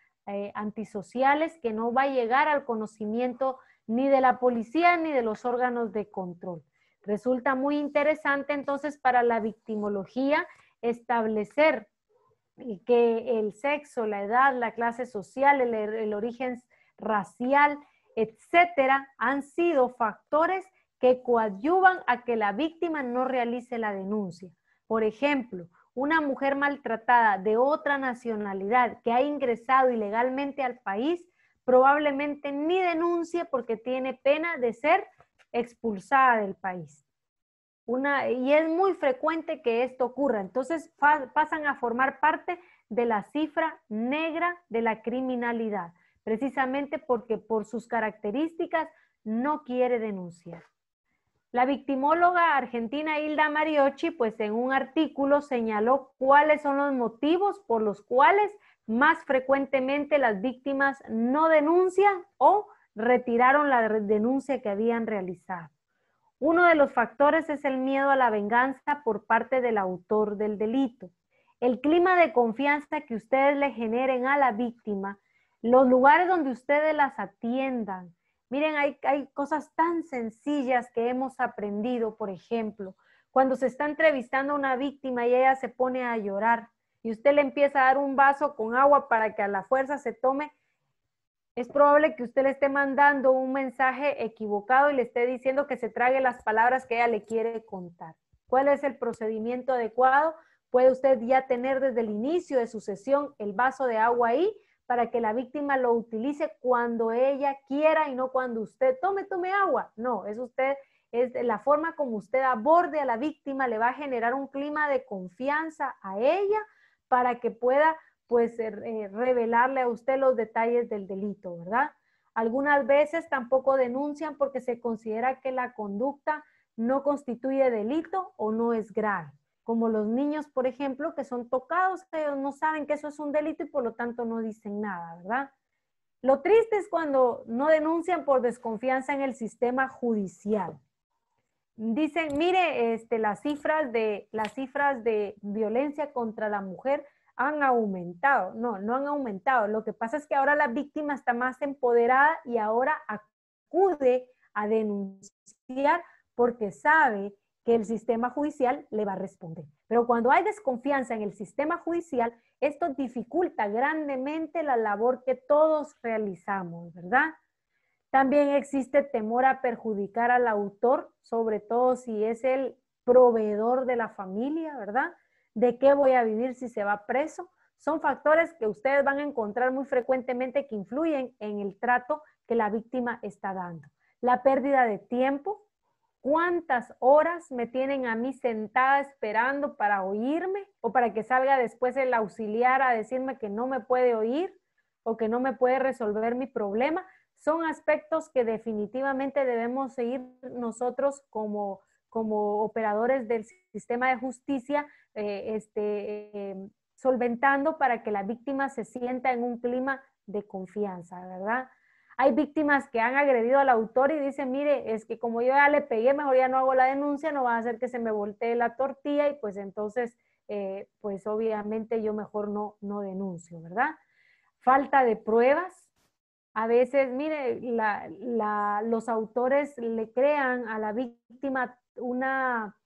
antisociales que no va a llegar al conocimiento ni de la policía ni de los órganos de control. Resulta muy interesante entonces para la victimología establecer que el sexo, la edad, la clase social, el origen racial, etcétera, han sido factores que coadyuvan a que la víctima no realice la denuncia. Por ejemplo, una mujer maltratada de otra nacionalidad que ha ingresado ilegalmente al país probablemente ni denuncie porque tiene pena de ser expulsada del país. Y es muy frecuente que esto ocurra. Entonces pasan a formar parte de la cifra negra de la criminalidad, precisamente porque por sus características no quiere denunciar. La victimóloga argentina Hilda Mariocci, pues en un artículo señaló cuáles son los motivos por los cuales más frecuentemente las víctimas no denuncian o retiraron la denuncia que habían realizado. Uno de los factores es el miedo a la venganza por parte del autor del delito. El clima de confianza que ustedes le generen a la víctima, los lugares donde ustedes las atiendan. Miren, hay cosas tan sencillas que hemos aprendido, por ejemplo, cuando se está entrevistando a una víctima y ella se pone a llorar y usted le empieza a dar un vaso con agua para que a la fuerza se tome, es probable que usted le esté mandando un mensaje equivocado y le esté diciendo que se trague las palabras que ella le quiere contar. ¿Cuál es el procedimiento adecuado? Puede usted ya tener desde el inicio de su sesión el vaso de agua ahí para que la víctima lo utilice cuando ella quiera y no cuando usted tome agua. No, es la forma como usted aborde a la víctima le va a generar un clima de confianza a ella para que pueda pues revelarle a usted los detalles del delito, ¿verdad? Algunas veces tampoco denuncian porque se considera que la conducta no constituye delito o no es grave. Como los niños, por ejemplo, que son tocados, ellos no saben que eso es un delito y por lo tanto no dicen nada, ¿verdad? Lo triste es cuando no denuncian por desconfianza en el sistema judicial. Dicen, mire, las cifras de violencia contra la mujer han aumentado. No, no han aumentado. Lo que pasa es que ahora la víctima está más empoderada y ahora acude a denunciar porque sabe que el sistema judicial le va a responder. Pero cuando hay desconfianza en el sistema judicial, esto dificulta grandemente la labor que todos realizamos, ¿verdad? También existe temor a perjudicar al autor, sobre todo si es el proveedor de la familia, ¿verdad? ¿De qué voy a vivir si se va preso? Son factores que ustedes van a encontrar muy frecuentemente que influyen en el trato que la víctima está dando. La pérdida de tiempo. ¿Cuántas horas me tienen a mí sentada esperando para oírme o para que salga después el auxiliar a decirme que no me puede oír o que no me puede resolver mi problema? Son aspectos que definitivamente debemos seguir nosotros como operadores del sistema de justicia solventando para que la víctima se sienta en un clima de confianza, ¿verdad? Hay víctimas que han agredido al autor y dicen, mire, es que como yo ya le pegué, mejor ya no hago la denuncia, no va a hacer que se me voltee la tortilla y pues entonces, pues obviamente yo mejor no denuncio, ¿verdad? Falta de pruebas. A veces, mire, los autores le crean a la víctima una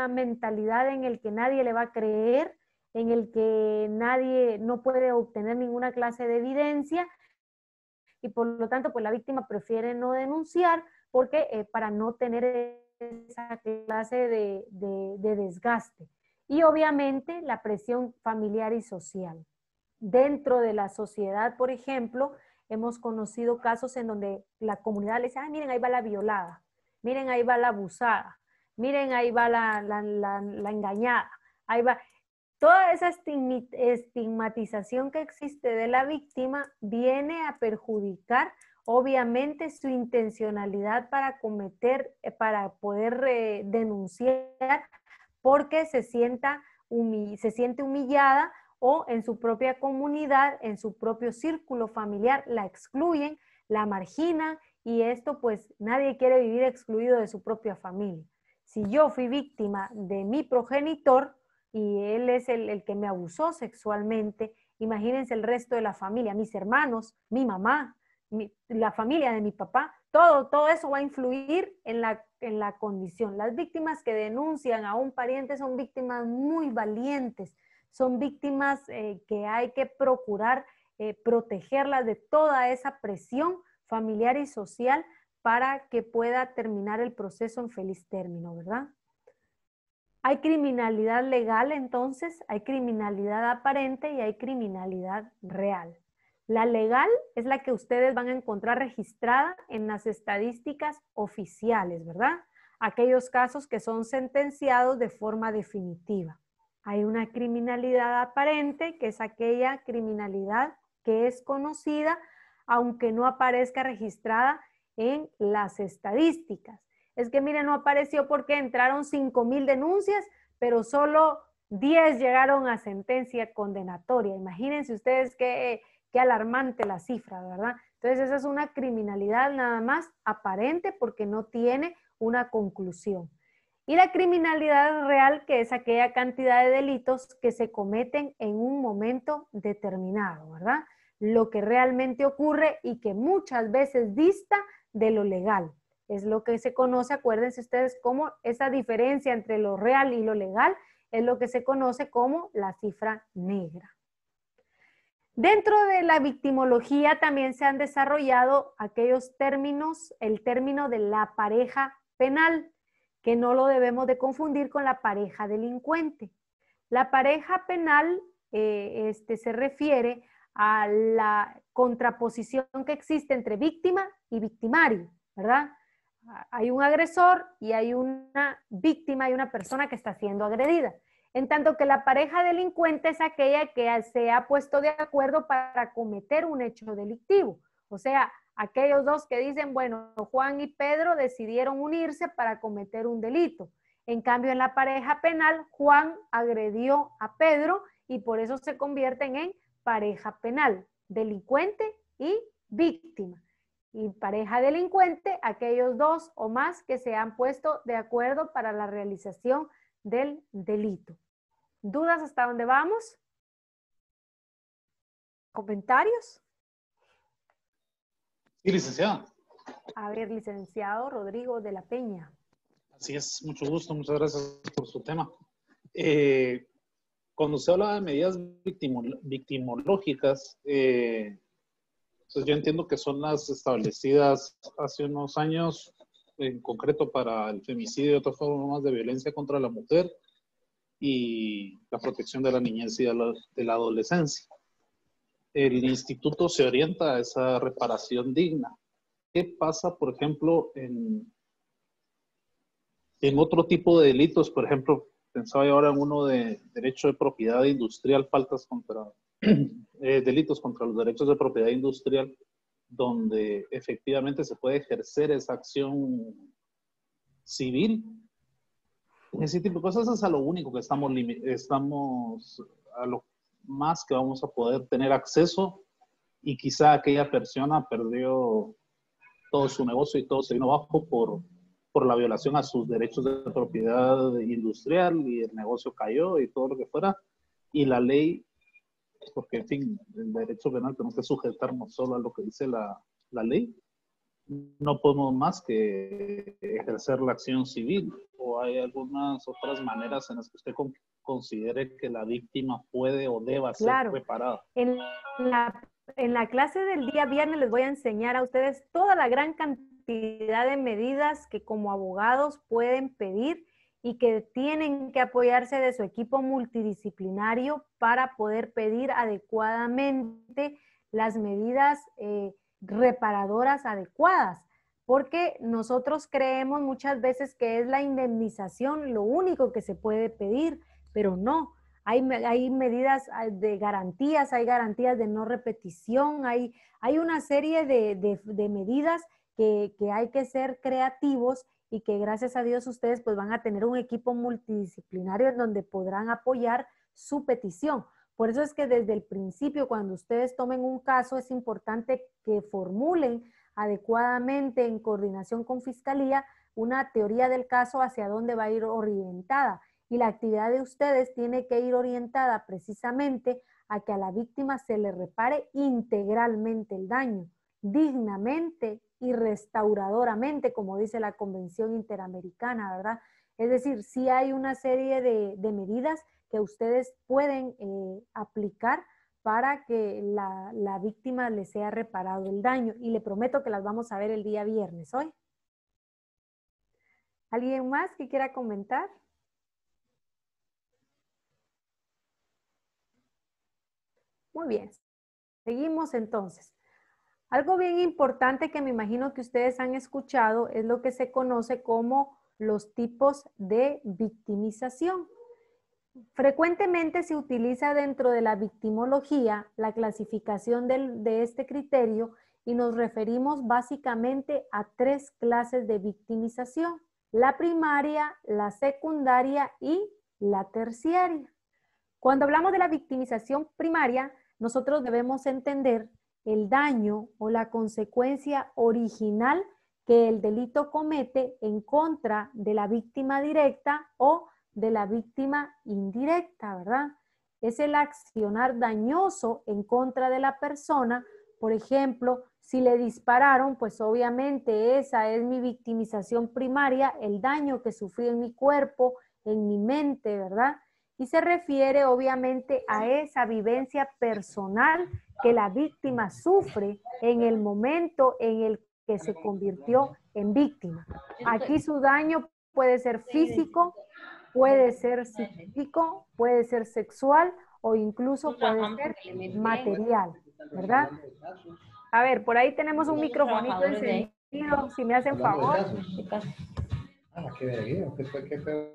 mentalidad en el que nadie le va a creer, en el que nadie no puede obtener ninguna clase de evidencia y por lo tanto pues la víctima prefiere no denunciar porque para no tener esa clase de desgaste. Y obviamente la presión familiar y social. Dentro de la sociedad, por ejemplo, hemos conocido casos en donde la comunidad le dice, ay, miren, ahí va la violada, miren, ahí va la abusada, miren, ahí va la engañada, ahí va. Toda esa estigmatización que existe de la víctima viene a perjudicar, obviamente, su intencionalidad para poder denunciar, porque se siente humillada o en su propia comunidad, en su propio círculo familiar, la excluyen, la marginan y esto pues nadie quiere vivir excluido de su propia familia. Si yo fui víctima de mi progenitor y él es el que me abusó sexualmente, imagínense el resto de la familia, mis hermanos, mi mamá, la familia de mi papá, todo eso va a influir en la condición. Las víctimas que denuncian a un pariente son víctimas muy valientes, son víctimas que hay que procurar protegerlas de toda esa presión familiar y social para que pueda terminar el proceso en feliz término, ¿verdad? Hay criminalidad legal, entonces, hay criminalidad aparente y hay criminalidad real. La legal es la que ustedes van a encontrar registrada en las estadísticas oficiales, ¿verdad? Aquellos casos que son sentenciados de forma definitiva. Hay una criminalidad aparente, que es aquella criminalidad que es conocida, aunque no aparezca registrada en las estadísticas. Es que, miren, no apareció porque entraron 5,000 denuncias, pero solo 10 llegaron a sentencia condenatoria. Imagínense ustedes qué alarmante la cifra, ¿verdad? Entonces, esa es una criminalidad nada más aparente porque no tiene una conclusión. Y la criminalidad real, que es aquella cantidad de delitos que se cometen en un momento determinado, ¿verdad? Lo que realmente ocurre y que muchas veces dista de lo legal. Es lo que se conoce, acuérdense ustedes, como esa diferencia entre lo real y lo legal, es lo que se conoce como la cifra negra. Dentro de la victimología también se han desarrollado aquellos términos, el término de la pareja penal, que no lo debemos de confundir con la pareja delincuente. La pareja penal se refiere a la contraposición que existe entre víctima y victimario, ¿verdad? Hay un agresor y hay una víctima, hay una persona que está siendo agredida. En tanto que la pareja delincuente es aquella que se ha puesto de acuerdo para cometer un hecho delictivo. O sea, aquellos dos que dicen, bueno, Juan y Pedro decidieron unirse para cometer un delito. En cambio, en la pareja penal, Juan agredió a Pedro y por eso se convierten en pareja penal, delincuente y víctima. Y pareja delincuente, aquellos dos o más que se han puesto de acuerdo para la realización del delito. ¿Dudas hasta dónde vamos? ¿Comentarios? Sí, licenciada. A ver, licenciado Rodrigo de la Peña. Así es, mucho gusto, muchas gracias por su tema. Cuando usted habla de medidas victimológicas, pues yo entiendo que son las establecidas hace unos años, en concreto para el femicidio y otras formas de violencia contra la mujer y la protección de la niñez y de la adolescencia. El instituto se orienta a esa reparación digna. ¿Qué pasa, por ejemplo, en otro tipo de delitos? Por ejemplo, pensaba yo ahora en uno de derecho de propiedad industrial, delitos contra los derechos de propiedad industrial, donde efectivamente se puede ejercer esa acción civil. Ese tipo de cosas es a lo único que estamos a lo más que vamos a poder tener acceso, y quizá aquella persona perdió todo su negocio y todo se vino abajo por la violación a sus derechos de propiedad industrial, y el negocio cayó y todo lo que fuera, y la ley, porque en fin, el derecho penal tenemos que sujetarnos solo a lo que dice la ley, no podemos más que ejercer la acción civil. ¿O hay algunas otras maneras en las que usted considere que la víctima puede o deba ser reparada? En la clase del día viernes les voy a enseñar a ustedes toda la gran cantidad de medidas que como abogados pueden pedir y que tienen que apoyarse de su equipo multidisciplinario para poder pedir adecuadamente las medidas reparadoras adecuadas, porque nosotros creemos muchas veces que es la indemnización lo único que se puede pedir, pero no. Hay medidas de garantías, hay garantías de no repetición, hay una serie de medidas que hay que ser creativos, y que gracias a Dios ustedes pues van a tener un equipo multidisciplinario en donde podrán apoyar su petición. Por eso es que desde el principio, cuando ustedes tomen un caso, es importante que formulen adecuadamente en coordinación con Fiscalía una teoría del caso hacia dónde va a ir orientada. Y la actividad de ustedes tiene que ir orientada precisamente a que a la víctima se le repare integralmente el daño, dignamente y restauradoramente, como dice la Convención Interamericana, ¿verdad? Es decir, sí hay una serie de medidas que ustedes pueden aplicar para que la víctima le sea reparado el daño. Y le prometo que las vamos a ver el día viernes hoy. ¿Alguien más que quiera comentar? Muy bien. Seguimos entonces. Algo bien importante que me imagino que ustedes han escuchado es lo que se conoce como los tipos de victimización. Frecuentemente se utiliza dentro de la victimología la clasificación de este criterio y nos referimos básicamente a 3 clases de victimización: la primaria, la secundaria y la terciaria. Cuando hablamos de la victimización primaria, nosotros debemos entender el daño o la consecuencia original que el delito comete en contra de la víctima directa o de la víctima indirecta, ¿verdad? Es el accionar dañoso en contra de la persona. Por ejemplo, si le dispararon, pues obviamente esa es mi victimización primaria, el daño que sufrí en mi cuerpo, en mi mente, ¿verdad? Y se refiere obviamente a esa vivencia personal que la víctima sufre en el momento en el que se convirtió en víctima. Aquí su daño puede ser físico, puede ser psíquico, puede ser sexual o incluso puede ser material, ¿verdad? A ver, por ahí tenemos un microfonito encendido, si me hacen favor.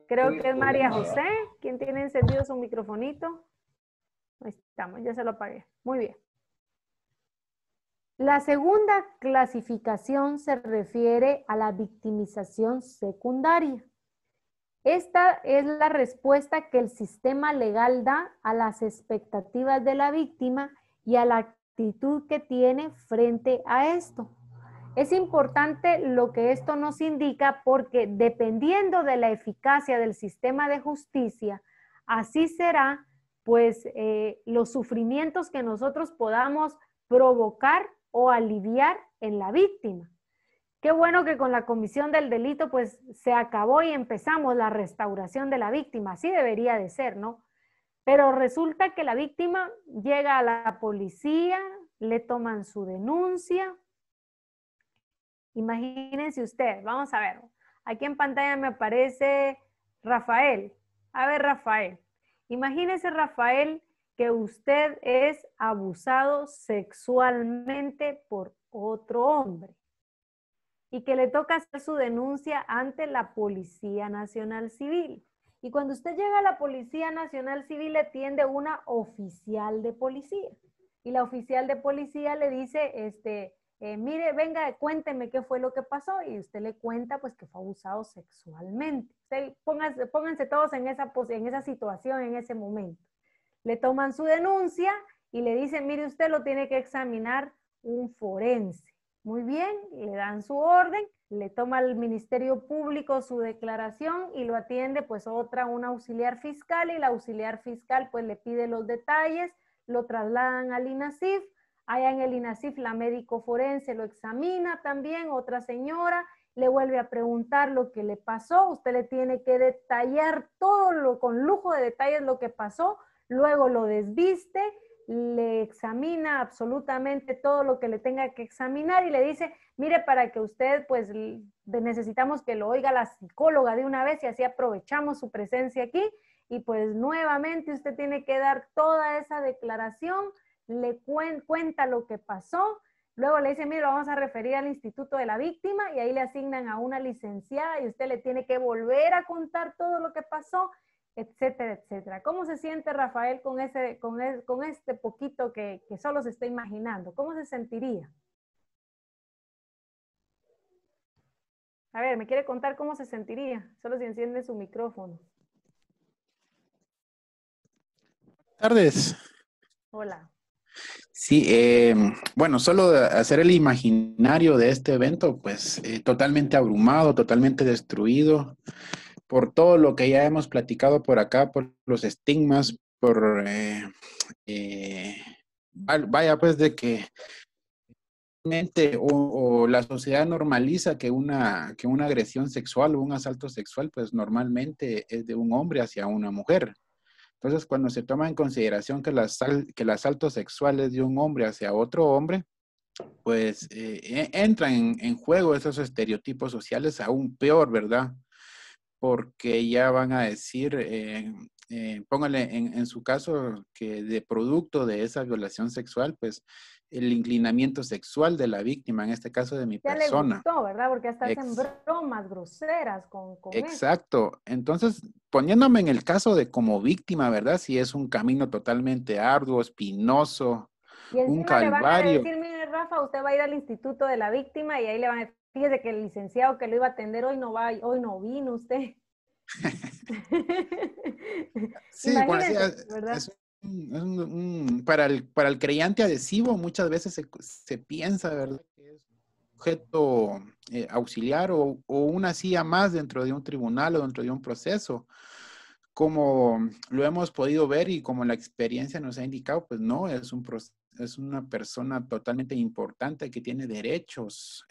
Creo que es María José, quien tiene encendido su microfonito. Ahí estamos, ya se lo apagué. Muy bien. La segunda clasificación se refiere a la victimización secundaria. Esta es la respuesta que el sistema legal da a las expectativas de la víctima y a la actitud que tiene frente a esto. Es importante lo que esto nos indica porque dependiendo de la eficacia del sistema de justicia, así será pues los sufrimientos que nosotros podamos provocar o aliviar en la víctima. Qué bueno que con la comisión del delito pues se acabó y empezamos la restauración de la víctima, así debería de ser, ¿no? Pero resulta que la víctima llega a la policía, le toman su denuncia. Imagínense usted, vamos a ver, aquí en pantalla me aparece Rafael. A ver, Rafael, imagínese, Rafael, que usted es abusado sexualmente por otro hombre y que le toca hacer su denuncia ante la Policía Nacional Civil. Y cuando usted llega a la Policía Nacional Civil, le atiende una oficial de policía. Y la oficial de policía le dice, mire, venga, cuénteme qué fue lo que pasó. Y usted le cuenta, pues, que fue abusado sexualmente. Pónganse todos en esa situación, en ese momento. Le toman su denuncia y le dicen, mire, usted lo tiene que examinar un forense. Muy bien, le dan su orden, le toma al Ministerio Público su declaración y lo atiende pues una auxiliar fiscal, y la auxiliar fiscal pues le pide los detalles, lo trasladan al INASIF, allá en el INASIF la médico forense lo examina también, otra señora, le vuelve a preguntar lo que le pasó, usted le tiene que detallar todo con lujo de detalles lo que pasó, luego lo desviste, le examina absolutamente todo lo que le tenga que examinar y le dice, mire, para que usted, pues, necesitamos que lo oiga la psicóloga de una vez y así aprovechamos su presencia aquí y pues nuevamente usted tiene que dar toda esa declaración, le cuenta lo que pasó, luego le dice, mire, lo vamos a referir al Instituto de la Víctima y ahí le asignan a una licenciada y usted le tiene que volver a contar todo lo que pasó, etcétera, etcétera. ¿Cómo se siente Rafael con este poquito que solo se está imaginando? ¿Cómo se sentiría? A ver, ¿me quiere contar cómo se sentiría? Solo si enciende su micrófono. Buenas tardes. Hola. Sí, bueno, solo de hacer el imaginario de este evento, pues totalmente abrumado, totalmente destruido por todo lo que ya hemos platicado por acá, por los estigmas, por, eh, vaya, pues de que o la sociedad normaliza que una agresión sexual o un asalto sexual, pues normalmente es de un hombre hacia una mujer. Entonces, cuando se toma en consideración que el asalto sexual es de un hombre hacia otro hombre, pues entran en juego esos estereotipos sociales aún peor, ¿verdad? Porque ya van a decir, póngale en su caso que de producto de esa violación sexual, pues el inclinamiento sexual de la víctima, en este caso de mi Ya le persona. gustó, ¿verdad? Porque hasta hacen bromas groseras con eso. Exacto. Entonces, poniéndome en el caso de como víctima, ¿verdad? Si es un camino totalmente arduo, espinoso, Y un encima le van a calvario. decir, mire, Rafa, usted va a ir al instituto de la víctima y ahí le van a decir, fíjese que el licenciado que lo iba a atender hoy no va, hoy no vino usted. Sí, como decía, Imagínense, ¿verdad? para el creyente adhesivo muchas veces se piensa, ¿verdad? Que es objeto auxiliar o una silla más dentro de un tribunal o dentro de un proceso. Como lo hemos podido ver y como la experiencia nos ha indicado, pues no, es una persona totalmente importante que tiene derechos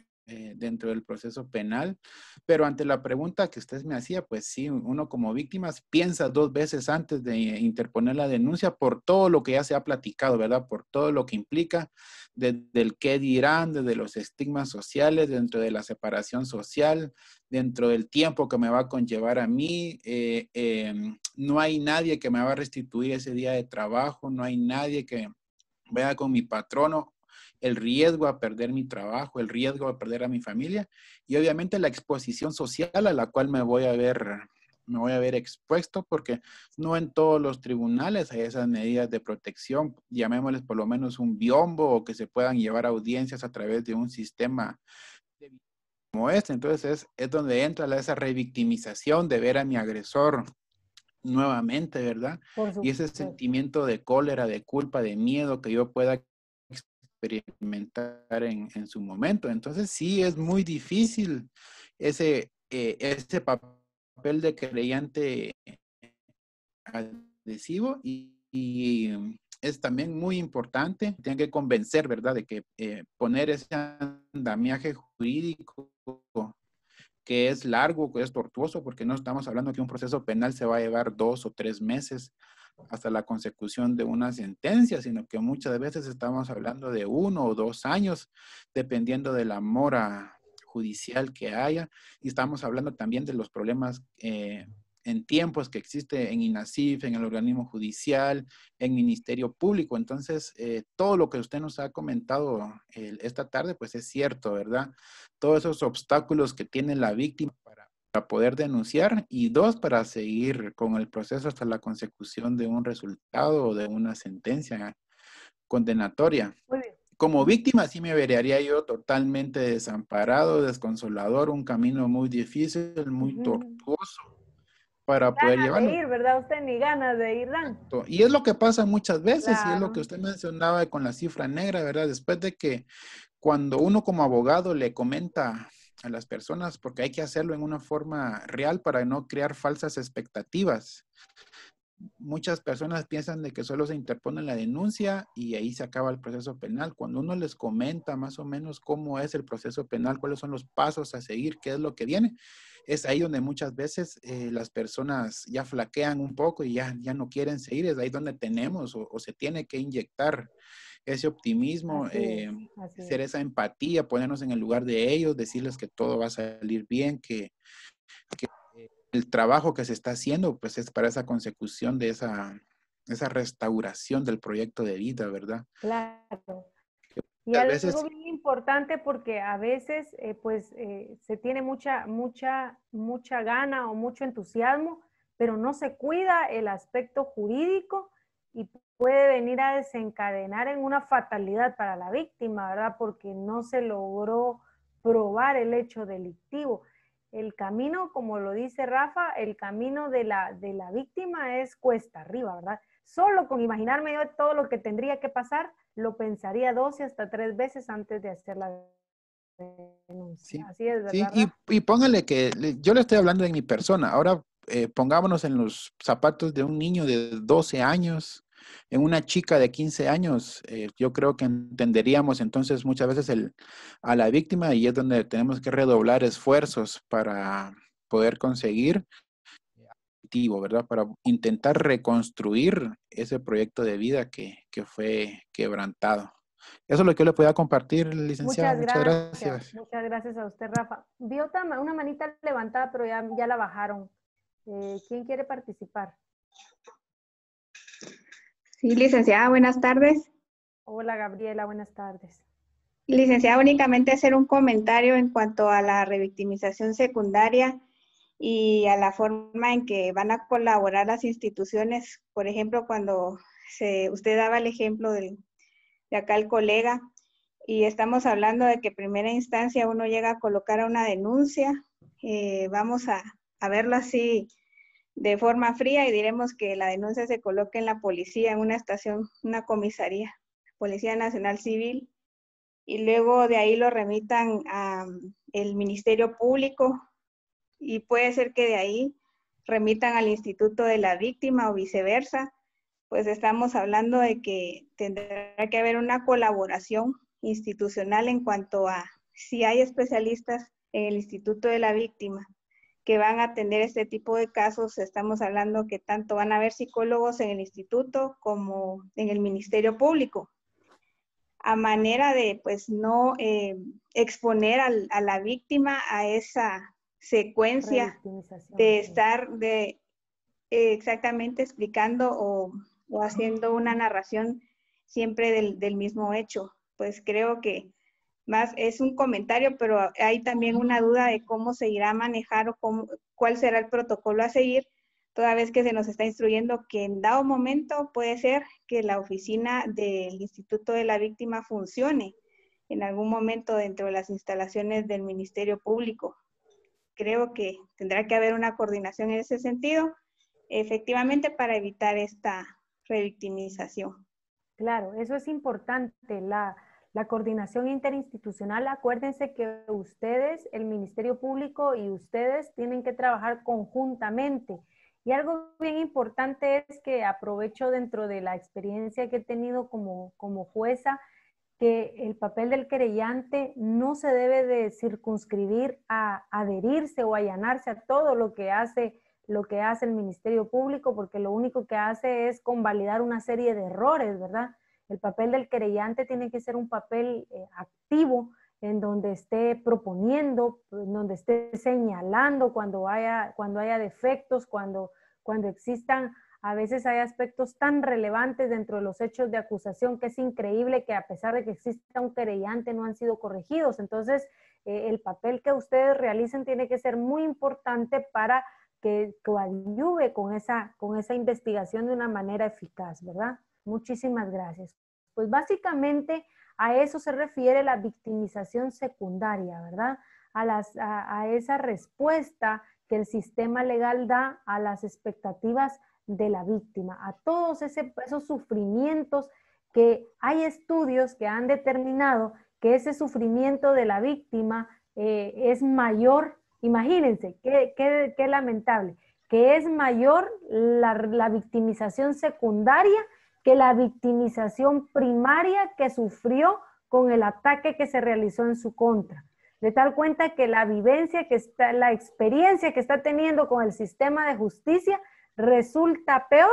dentro del proceso penal, pero ante la pregunta que usted me hacía, pues sí, uno como víctima piensa dos veces antes de interponer la denuncia por todo lo que ya se ha platicado, ¿verdad? Por todo lo que implica, desde el qué dirán, desde los estigmas sociales, dentro de la separación social, dentro del tiempo que me va a conllevar a mí. No hay nadie que me va a restituir ese día de trabajo, no hay nadie que vaya con mi patrono, el riesgo a perder mi trabajo, el riesgo a perder a mi familia y obviamente la exposición social a la cual me voy a ver expuesto porque no en todos los tribunales hay esas medidas de protección, llamémosles por lo menos un biombo o que se puedan llevar audiencias a través de un sistema como este. Entonces es donde entra esa revictimización de ver a mi agresor nuevamente, ¿verdad? Y ese sentimiento de cólera, de culpa, de miedo que yo pueda experimentar en su momento. Entonces sí es muy difícil ese papel de creyente adhesivo y es también muy importante, tienen que convencer, ¿verdad?, de que poner ese andamiaje jurídico que es largo, que es tortuoso, porque no estamos hablando que un proceso penal se va a llevar 2 o 3 meses hasta la consecución de una sentencia, sino que muchas veces estamos hablando de 1 o 2 años, dependiendo de la mora judicial que haya, y estamos hablando también de los problemas en tiempos que existe en INASIF, en el organismo judicial, en Ministerio Público. Entonces, todo lo que usted nos ha comentado esta tarde, pues es cierto, ¿verdad? Todos esos obstáculos que tiene la víctima para poder denunciar y 2, para seguir con el proceso hasta la consecución de un resultado o de una sentencia condenatoria. Muy bien. Como víctima sí me vería yo totalmente desamparado, desconsolador, un camino muy difícil, muy tortuoso para poder llevarlo. De ir, ¿verdad? Usted ni ganas de ir, Dan. Y es lo que pasa muchas veces, Claro. y es lo que usted mencionaba con la cifra negra, ¿verdad? Después de que cuando uno como abogado le comenta a las personas, porque hay que hacerlo en una forma real para no crear falsas expectativas. Muchas personas piensan de que solo se interpone la denuncia y ahí se acaba el proceso penal. Cuando uno les comenta más o menos cómo es el proceso penal, cuáles son los pasos a seguir, qué es lo que viene, es ahí donde muchas veces las personas ya flaquean un poco y ya no quieren seguir. Es ahí donde tenemos o se tiene que inyectar ese optimismo, ser esa empatía, ponernos en el lugar de ellos, decirles que todo va a salir bien, que el trabajo que se está haciendo, pues es para esa consecución de esa restauración del proyecto de vida, ¿verdad? Claro. Y Muchas algo veces, bien importante porque a veces se tiene mucha gana o mucho entusiasmo, pero no se cuida el aspecto jurídico y puede venir a desencadenar en una fatalidad para la víctima, ¿verdad? Porque no se logró probar el hecho delictivo. El camino, como lo dice Rafa, el camino de la víctima es cuesta arriba, ¿verdad? Solo con imaginarme yo todo lo que tendría que pasar, lo pensaría 2 y hasta 3 veces antes de hacer la denuncia. Sí, Así es, sí, ¿verdad? y póngale que yo le estoy hablando en mi persona. Ahora pongámonos en los zapatos de un niño de 12 años, en una chica de 15 años. Yo creo que entenderíamos entonces muchas veces a la víctima y es donde tenemos que redoblar esfuerzos para poder conseguir objetivo, ¿verdad? Para intentar reconstruir ese proyecto de vida que fue quebrantado. Eso es lo que yo le podía compartir, licenciada. Muchas gracias. Muchas gracias a usted, Rafa. Vi una manita levantada, pero ya la bajaron. ¿Quién quiere participar? Sí, licenciada, buenas tardes. Hola, Gabriela, buenas tardes. Licenciada, únicamente hacer un comentario en cuanto a la revictimización secundaria y a la forma en que van a colaborar las instituciones. Por ejemplo, cuando usted daba el ejemplo de acá el colega, y estamos hablando de que en primera instancia uno llega a colocar una denuncia, vamos a verlo así de forma fría y diremos que la denuncia se coloque en la policía, en una estación, una comisaría, Policía Nacional Civil, y luego de ahí lo remitan al Ministerio Público, y puede ser que de ahí remitan al Instituto de la Víctima o viceversa. Pues estamos hablando de que tendrá que haber una colaboración institucional en cuanto a si hay especialistas en el Instituto de la Víctima que van a atender este tipo de casos. Estamos hablando que tanto van a haber psicólogos en el instituto como en el Ministerio Público, a manera de pues no exponer a la víctima a esa secuencia de estar exactamente explicando o haciendo una narración siempre del mismo hecho. Pues creo que más es un comentario, pero hay también una duda de cómo se irá a manejar o cuál será el protocolo a seguir, toda vez que se nos está instruyendo que en dado momento puede ser que la oficina del Instituto de la Víctima funcione en algún momento dentro de las instalaciones del Ministerio Público. Creo que tendrá que haber una coordinación en ese sentido, efectivamente, para evitar esta revictimización. Claro, eso es importante, la coordinación interinstitucional. Acuérdense que ustedes, el Ministerio Público y ustedes tienen que trabajar conjuntamente. Y algo bien importante es que aprovecho dentro de la experiencia que he tenido como jueza, que el papel del querellante no se debe de circunscribir a adherirse o allanarse a todo lo que hace el Ministerio Público, porque lo único que hace es convalidar una serie de errores, ¿verdad? El papel del querellante tiene que ser un papel activo, en donde esté proponiendo, en donde esté señalando cuando haya defectos, cuando existan. A veces hay aspectos tan relevantes dentro de los hechos de acusación que es increíble que a pesar de que exista un querellante no han sido corregidos. Entonces, el papel que ustedes realicen tiene que ser muy importante para que coadyuve con esa investigación de una manera eficaz, ¿verdad? Muchísimas gracias. Pues básicamente a eso se refiere la victimización secundaria, ¿verdad? A esa respuesta que el sistema legal da a las expectativas de la víctima, a todos esos sufrimientos que hay estudios que han determinado que ese sufrimiento de la víctima es mayor. Imagínense, qué lamentable, que es mayor la victimización secundaria que la victimización primaria que sufrió con el ataque que se realizó en su contra. De tal cuenta que la experiencia que está teniendo con el sistema de justicia resulta peor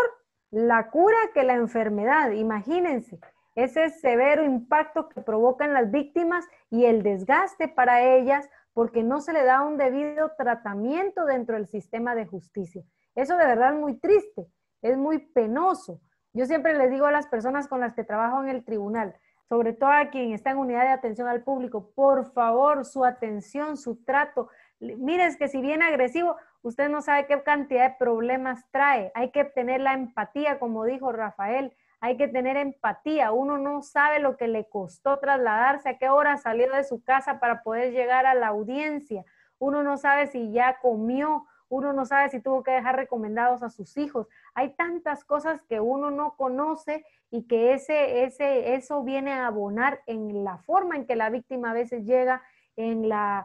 la cura que la enfermedad. Imagínense ese severo impacto que provocan las víctimas y el desgaste para ellas porque no se le da un debido tratamiento dentro del sistema de justicia. Eso de verdad es muy triste, es muy penoso. Yo siempre les digo a las personas con las que trabajo en el tribunal, sobre todo a quien está en unidad de atención al público, por favor, su atención, su trato. Mire, es que si viene agresivo, usted no sabe qué cantidad de problemas trae. Hay que tener la empatía, como dijo Rafael, hay que tener empatía. Uno no sabe lo que le costó trasladarse, a qué hora salió de su casa para poder llegar a la audiencia. Uno no sabe si ya comió, uno no sabe si tuvo que dejar recomendados a sus hijos. Hay tantas cosas que uno no conoce y que eso viene a abonar en la forma en que la víctima a veces llega, en la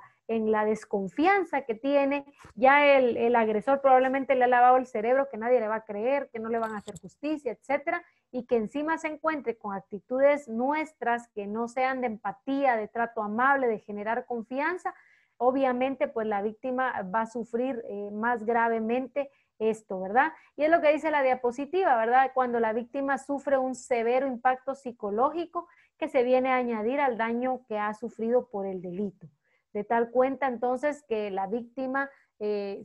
desconfianza que tiene. Ya el agresor probablemente le ha lavado el cerebro, que nadie le va a creer, que no le van a hacer justicia, etcétera, y que encima se encuentre con actitudes nuestras que no sean de empatía, de trato amable, de generar confianza. Obviamente, pues la víctima va a sufrir más gravemente esto, ¿verdad? Y es lo que dice la diapositiva, ¿verdad? Cuando la víctima sufre un severo impacto psicológico que se viene a añadir al daño que ha sufrido por el delito. De tal cuenta, entonces, que la víctima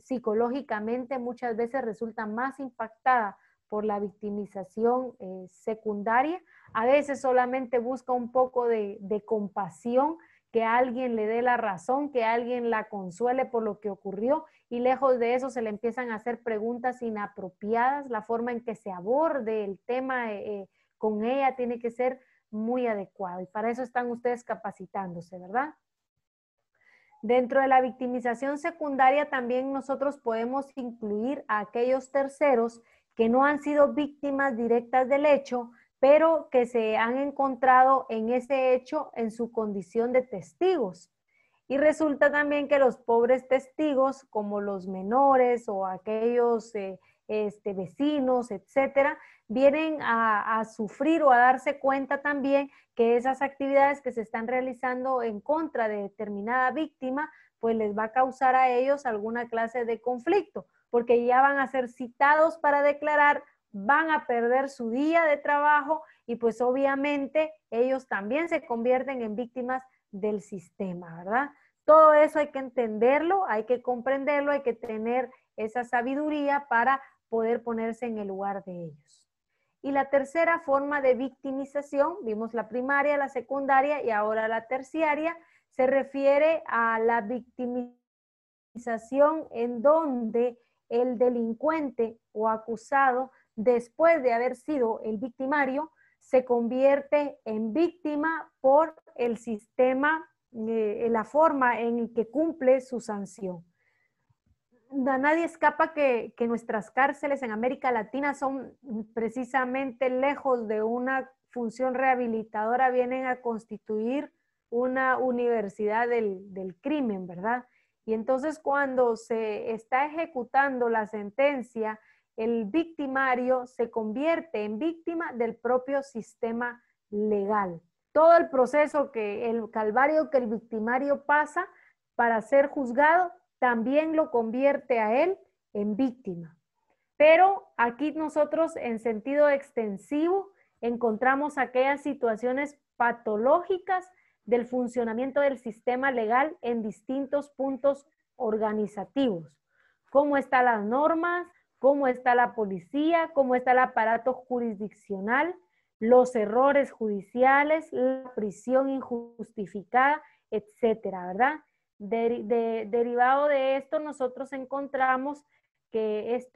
psicológicamente muchas veces resulta más impactada por la victimización secundaria. A veces solamente busca un poco de compasión, que alguien le dé la razón, que alguien la consuele por lo que ocurrió, y lejos de eso se le empiezan a hacer preguntas inapropiadas. La forma en que se aborde el tema con ella tiene que ser muy adecuado, y para eso están ustedes capacitándose, ¿verdad? Dentro de la victimización secundaria también nosotros podemos incluir a aquellos terceros que no han sido víctimas directas del hecho, pero que se han encontrado en ese hecho en su condición de testigos. Y resulta también que los pobres testigos, como los menores o aquellos vecinos, etcétera, vienen a sufrir o a darse cuenta también que esas actividades que se están realizando en contra de determinada víctima, pues les va a causar a ellos alguna clase de conflicto, porque ya van a ser citados para declarar, van a perder su día de trabajo y pues obviamente ellos también se convierten en víctimas del sistema, ¿verdad? Todo eso hay que entenderlo, hay que comprenderlo, hay que tener esa sabiduría para poder ponerse en el lugar de ellos. Y la tercera forma de victimización, vimos la primaria, la secundaria y ahora la terciaria, se refiere a la victimización en donde el delincuente o acusado, después de haber sido el victimario, se convierte en víctima por el sistema, la forma en que cumple su sanción. A nadie escapa que nuestras cárceles en América Latina son precisamente, lejos de una función rehabilitadora, vienen a constituir una universidad del crimen, ¿verdad? Y entonces cuando se está ejecutando la sentencia, el victimario se convierte en víctima del propio sistema legal. Todo el proceso, el calvario que el victimario pasa para ser juzgado, también lo convierte a él en víctima. Pero aquí nosotros, en sentido extensivo, encontramos aquellas situaciones patológicas del funcionamiento del sistema legal en distintos puntos organizativos. Cómo están las normas, cómo está la policía, cómo está el aparato jurisdiccional, los errores judiciales, la prisión injustificada, etcétera, ¿verdad? Derivado de esto, nosotros encontramos que es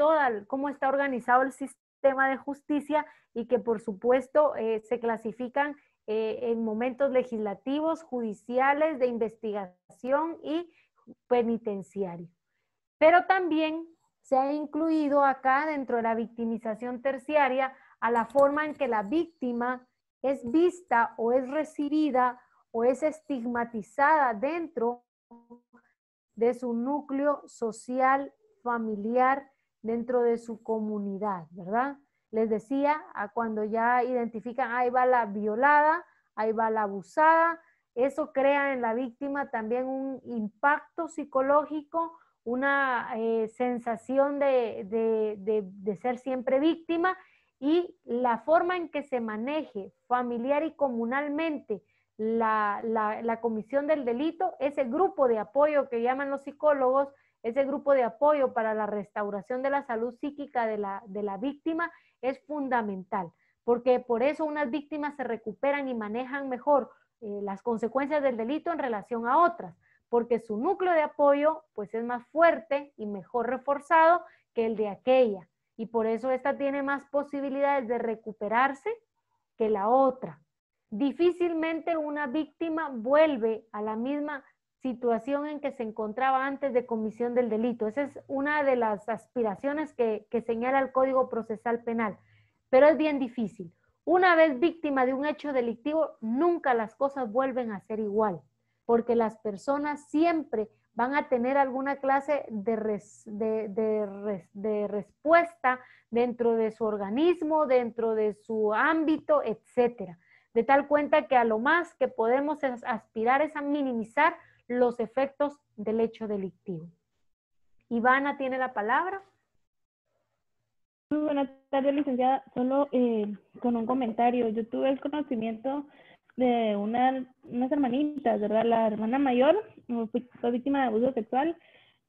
cómo está organizado el sistema de justicia y que, por supuesto, se clasifican en momentos legislativos, judiciales, de investigación y penitenciario. Pero también se ha incluido acá, dentro de la victimización terciaria, a la forma en que la víctima es vista o es recibida o es estigmatizada dentro de su núcleo social, familiar, dentro de su comunidad, ¿verdad? Les decía, cuando ya identifican, ahí va la violada, ahí va la abusada, eso crea en la víctima también un impacto psicológico, una sensación de ser siempre víctima, y la forma en que se maneje familiar y comunalmente la comisión del delito, ese grupo de apoyo que llaman los psicólogos, ese grupo de apoyo para la restauración de la salud psíquica de la víctima es fundamental, porque por eso unas víctimas se recuperan y manejan mejor las consecuencias del delito en relación a otras, porque su núcleo de apoyo pues es más fuerte y mejor reforzado que el de aquella, y por eso esta tiene más posibilidades de recuperarse que la otra. Difícilmente una víctima vuelve a la misma situación en que se encontraba antes de comisión del delito. Esa es una de las aspiraciones que señala el Código Procesal Penal, pero es bien difícil. Una vez víctima de un hecho delictivo, nunca las cosas vuelven a ser igual, porque las personas siempre van a tener alguna clase de respuesta dentro de su organismo, dentro de su ámbito, etcétera. De tal cuenta que a lo más que podemos aspirar es a minimizar los efectos del hecho delictivo. Ivana tiene la palabra. Muy buenas tardes, licenciada. Solo con un comentario. Yo tuve el conocimiento de unas hermanitas, ¿verdad? La hermana mayor fue víctima de abuso sexual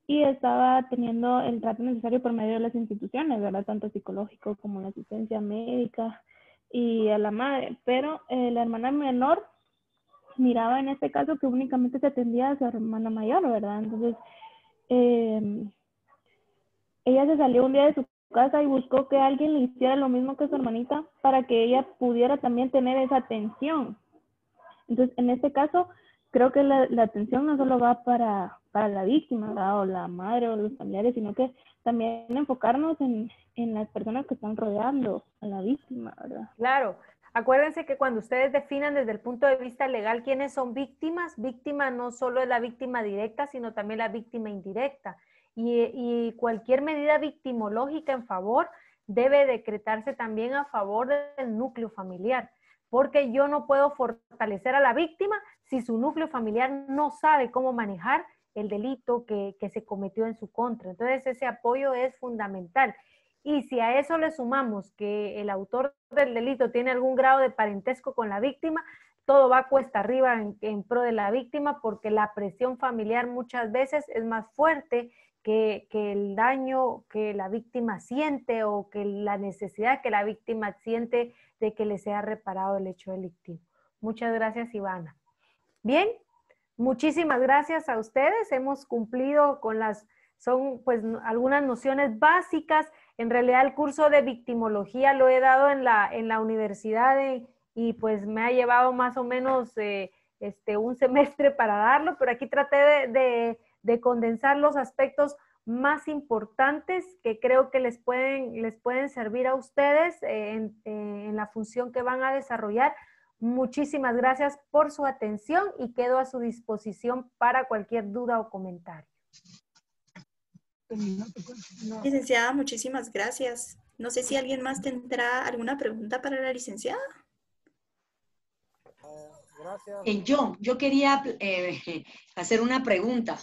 y estaba teniendo el trato necesario por medio de las instituciones, ¿verdad? Tanto psicológico como la asistencia médica y a la madre. Pero la hermana menor miraba en este caso que únicamente se atendía a su hermana mayor, ¿verdad? Entonces, ella se salió un día de su casa y buscó que alguien le hiciera lo mismo que su hermanita para que ella pudiera también tener esa atención. Entonces, en este caso, creo que la atención no solo va para la víctima, ¿verdad? O la madre o los familiares, sino que también enfocarnos en las personas que están rodeando a la víctima, ¿verdad? Claro. Acuérdense que cuando ustedes definan desde el punto de vista legal quiénes son víctimas, víctima no solo es la víctima directa, sino también la víctima indirecta. Y cualquier medida victimológica en favor debe decretarse también a favor del núcleo familiar, porque yo no puedo fortalecer a la víctima si su núcleo familiar no sabe cómo manejar el delito que se cometió en su contra. Entonces ese apoyo es fundamental. Y si a eso le sumamos que el autor del delito tiene algún grado de parentesco con la víctima, todo va cuesta arriba en pro de la víctima, porque la presión familiar muchas veces es más fuerte que el daño que la víctima siente o que la necesidad que la víctima siente de que le sea reparado el hecho delictivo. Muchas gracias, Ivana. Bien, muchísimas gracias a ustedes. Hemos cumplido con son pues algunas nociones básicas. En realidad el curso de victimología lo he dado en la universidad y pues me ha llevado más o menos un semestre para darlo, pero aquí traté de condensar los aspectos más importantes que creo que les pueden servir a ustedes en la función que van a desarrollar. Muchísimas gracias por su atención y quedo a su disposición para cualquier duda o comentario. Licenciada, muchísimas gracias. No sé si alguien más tendrá alguna pregunta para la licenciada. Yo quería hacer una pregunta.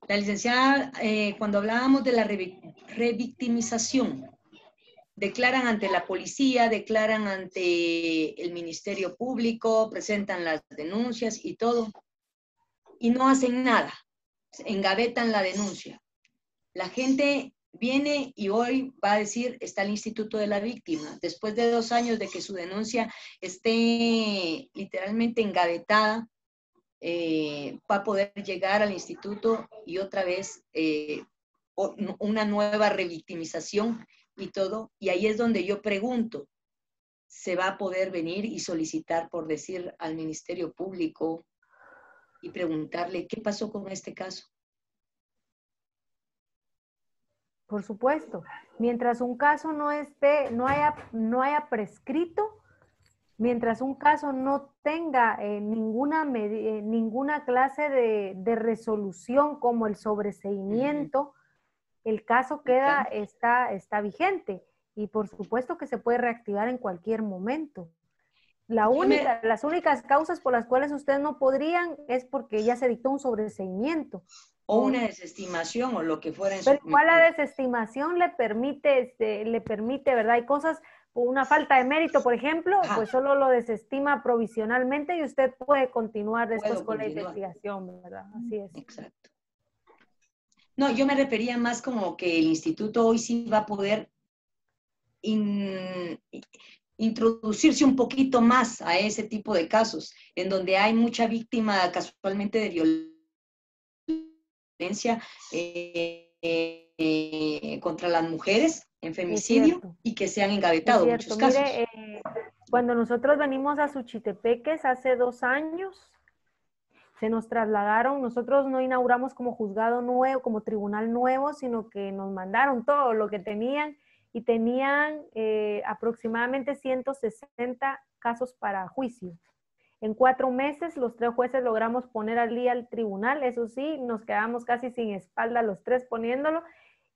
La licenciada, cuando hablábamos de la revictimización, declaran ante la policía, declaran ante el Ministerio Público, presentan las denuncias y todo, y no hacen nada, engavetan la denuncia. La gente viene y hoy va a decir, está el Instituto de la Víctima. Después de 2 años de que su denuncia esté literalmente engavetada, va a poder llegar al instituto y otra vez una nueva revictimización y todo. Y ahí es donde yo pregunto, ¿se va a poder venir y solicitar, por decir, al Ministerio Público y preguntarle qué pasó con este caso? Por supuesto, mientras un caso no haya prescrito, mientras un caso no tenga ninguna clase de resolución como el sobreseimiento, el caso está vigente y por supuesto que se puede reactivar en cualquier momento. Las únicas causas por las cuales ustedes no podrían es porque ya se dictó un sobreseimiento. O una desestimación o lo que fuera. Pero igual la desestimación le permite, ¿verdad? Hay cosas, una falta de mérito, por ejemplo, pues solo lo desestima provisionalmente y usted puede continuar después con la investigación, ¿verdad? Así es. Exacto. No, yo me refería más como que el instituto hoy sí va a poder introducirse un poquito más a ese tipo de casos, en donde hay mucha víctima casualmente de violencia contra las mujeres en femicidio y que se han engavetado muchos casos. Mire, cuando nosotros venimos a Suchitepeques hace 2 años, se nos trasladaron. Nosotros no inauguramos como juzgado nuevo, como tribunal nuevo, sino que nos mandaron todo lo que tenían y tenían aproximadamente 160 casos para juicio. En 4 meses los 3 jueces logramos poner al día al tribunal, eso sí, nos quedamos casi sin espalda los 3 poniéndolo.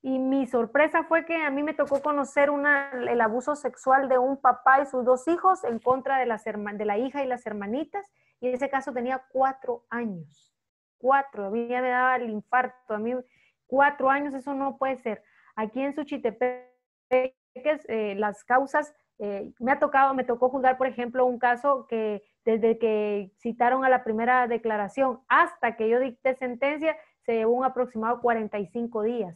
Y mi sorpresa fue que a mí me tocó conocer el abuso sexual de un papá y sus 2 hijos en contra de la hija y las hermanitas. Y ese caso tenía 4 años. 4, a mí ya me daba el infarto. A mí 4 años, eso no puede ser. Aquí en Suchitepeques, las causas, me tocó juzgar, por ejemplo, un caso que desde que citaron a la primera declaración hasta que yo dicté sentencia, se llevó un aproximado 45 días.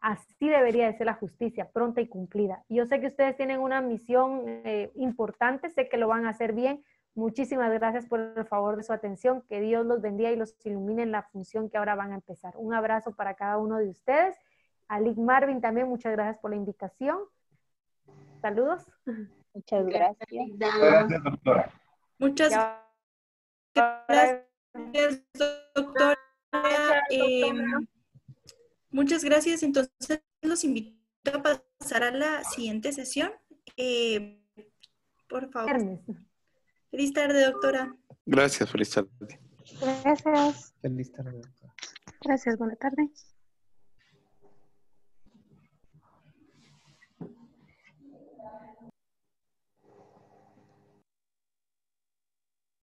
Así debería de ser la justicia, pronta y cumplida. Yo sé que ustedes tienen una misión importante, sé que lo van a hacer bien. Muchísimas gracias por el favor de su atención. Que Dios los bendiga y los ilumine en la función que ahora van a empezar. Un abrazo para cada uno de ustedes. A Lick Marvin también, muchas gracias por la invitación. Saludos. Muchas gracias. Gracias, doctora. Muchas gracias, doctora. Muchas gracias. Entonces, los invito a pasar a la siguiente sesión. Por favor. Feliz tarde, doctora. Gracias, feliz tarde. Gracias. Feliz tarde, doctora. Gracias, buena tarde.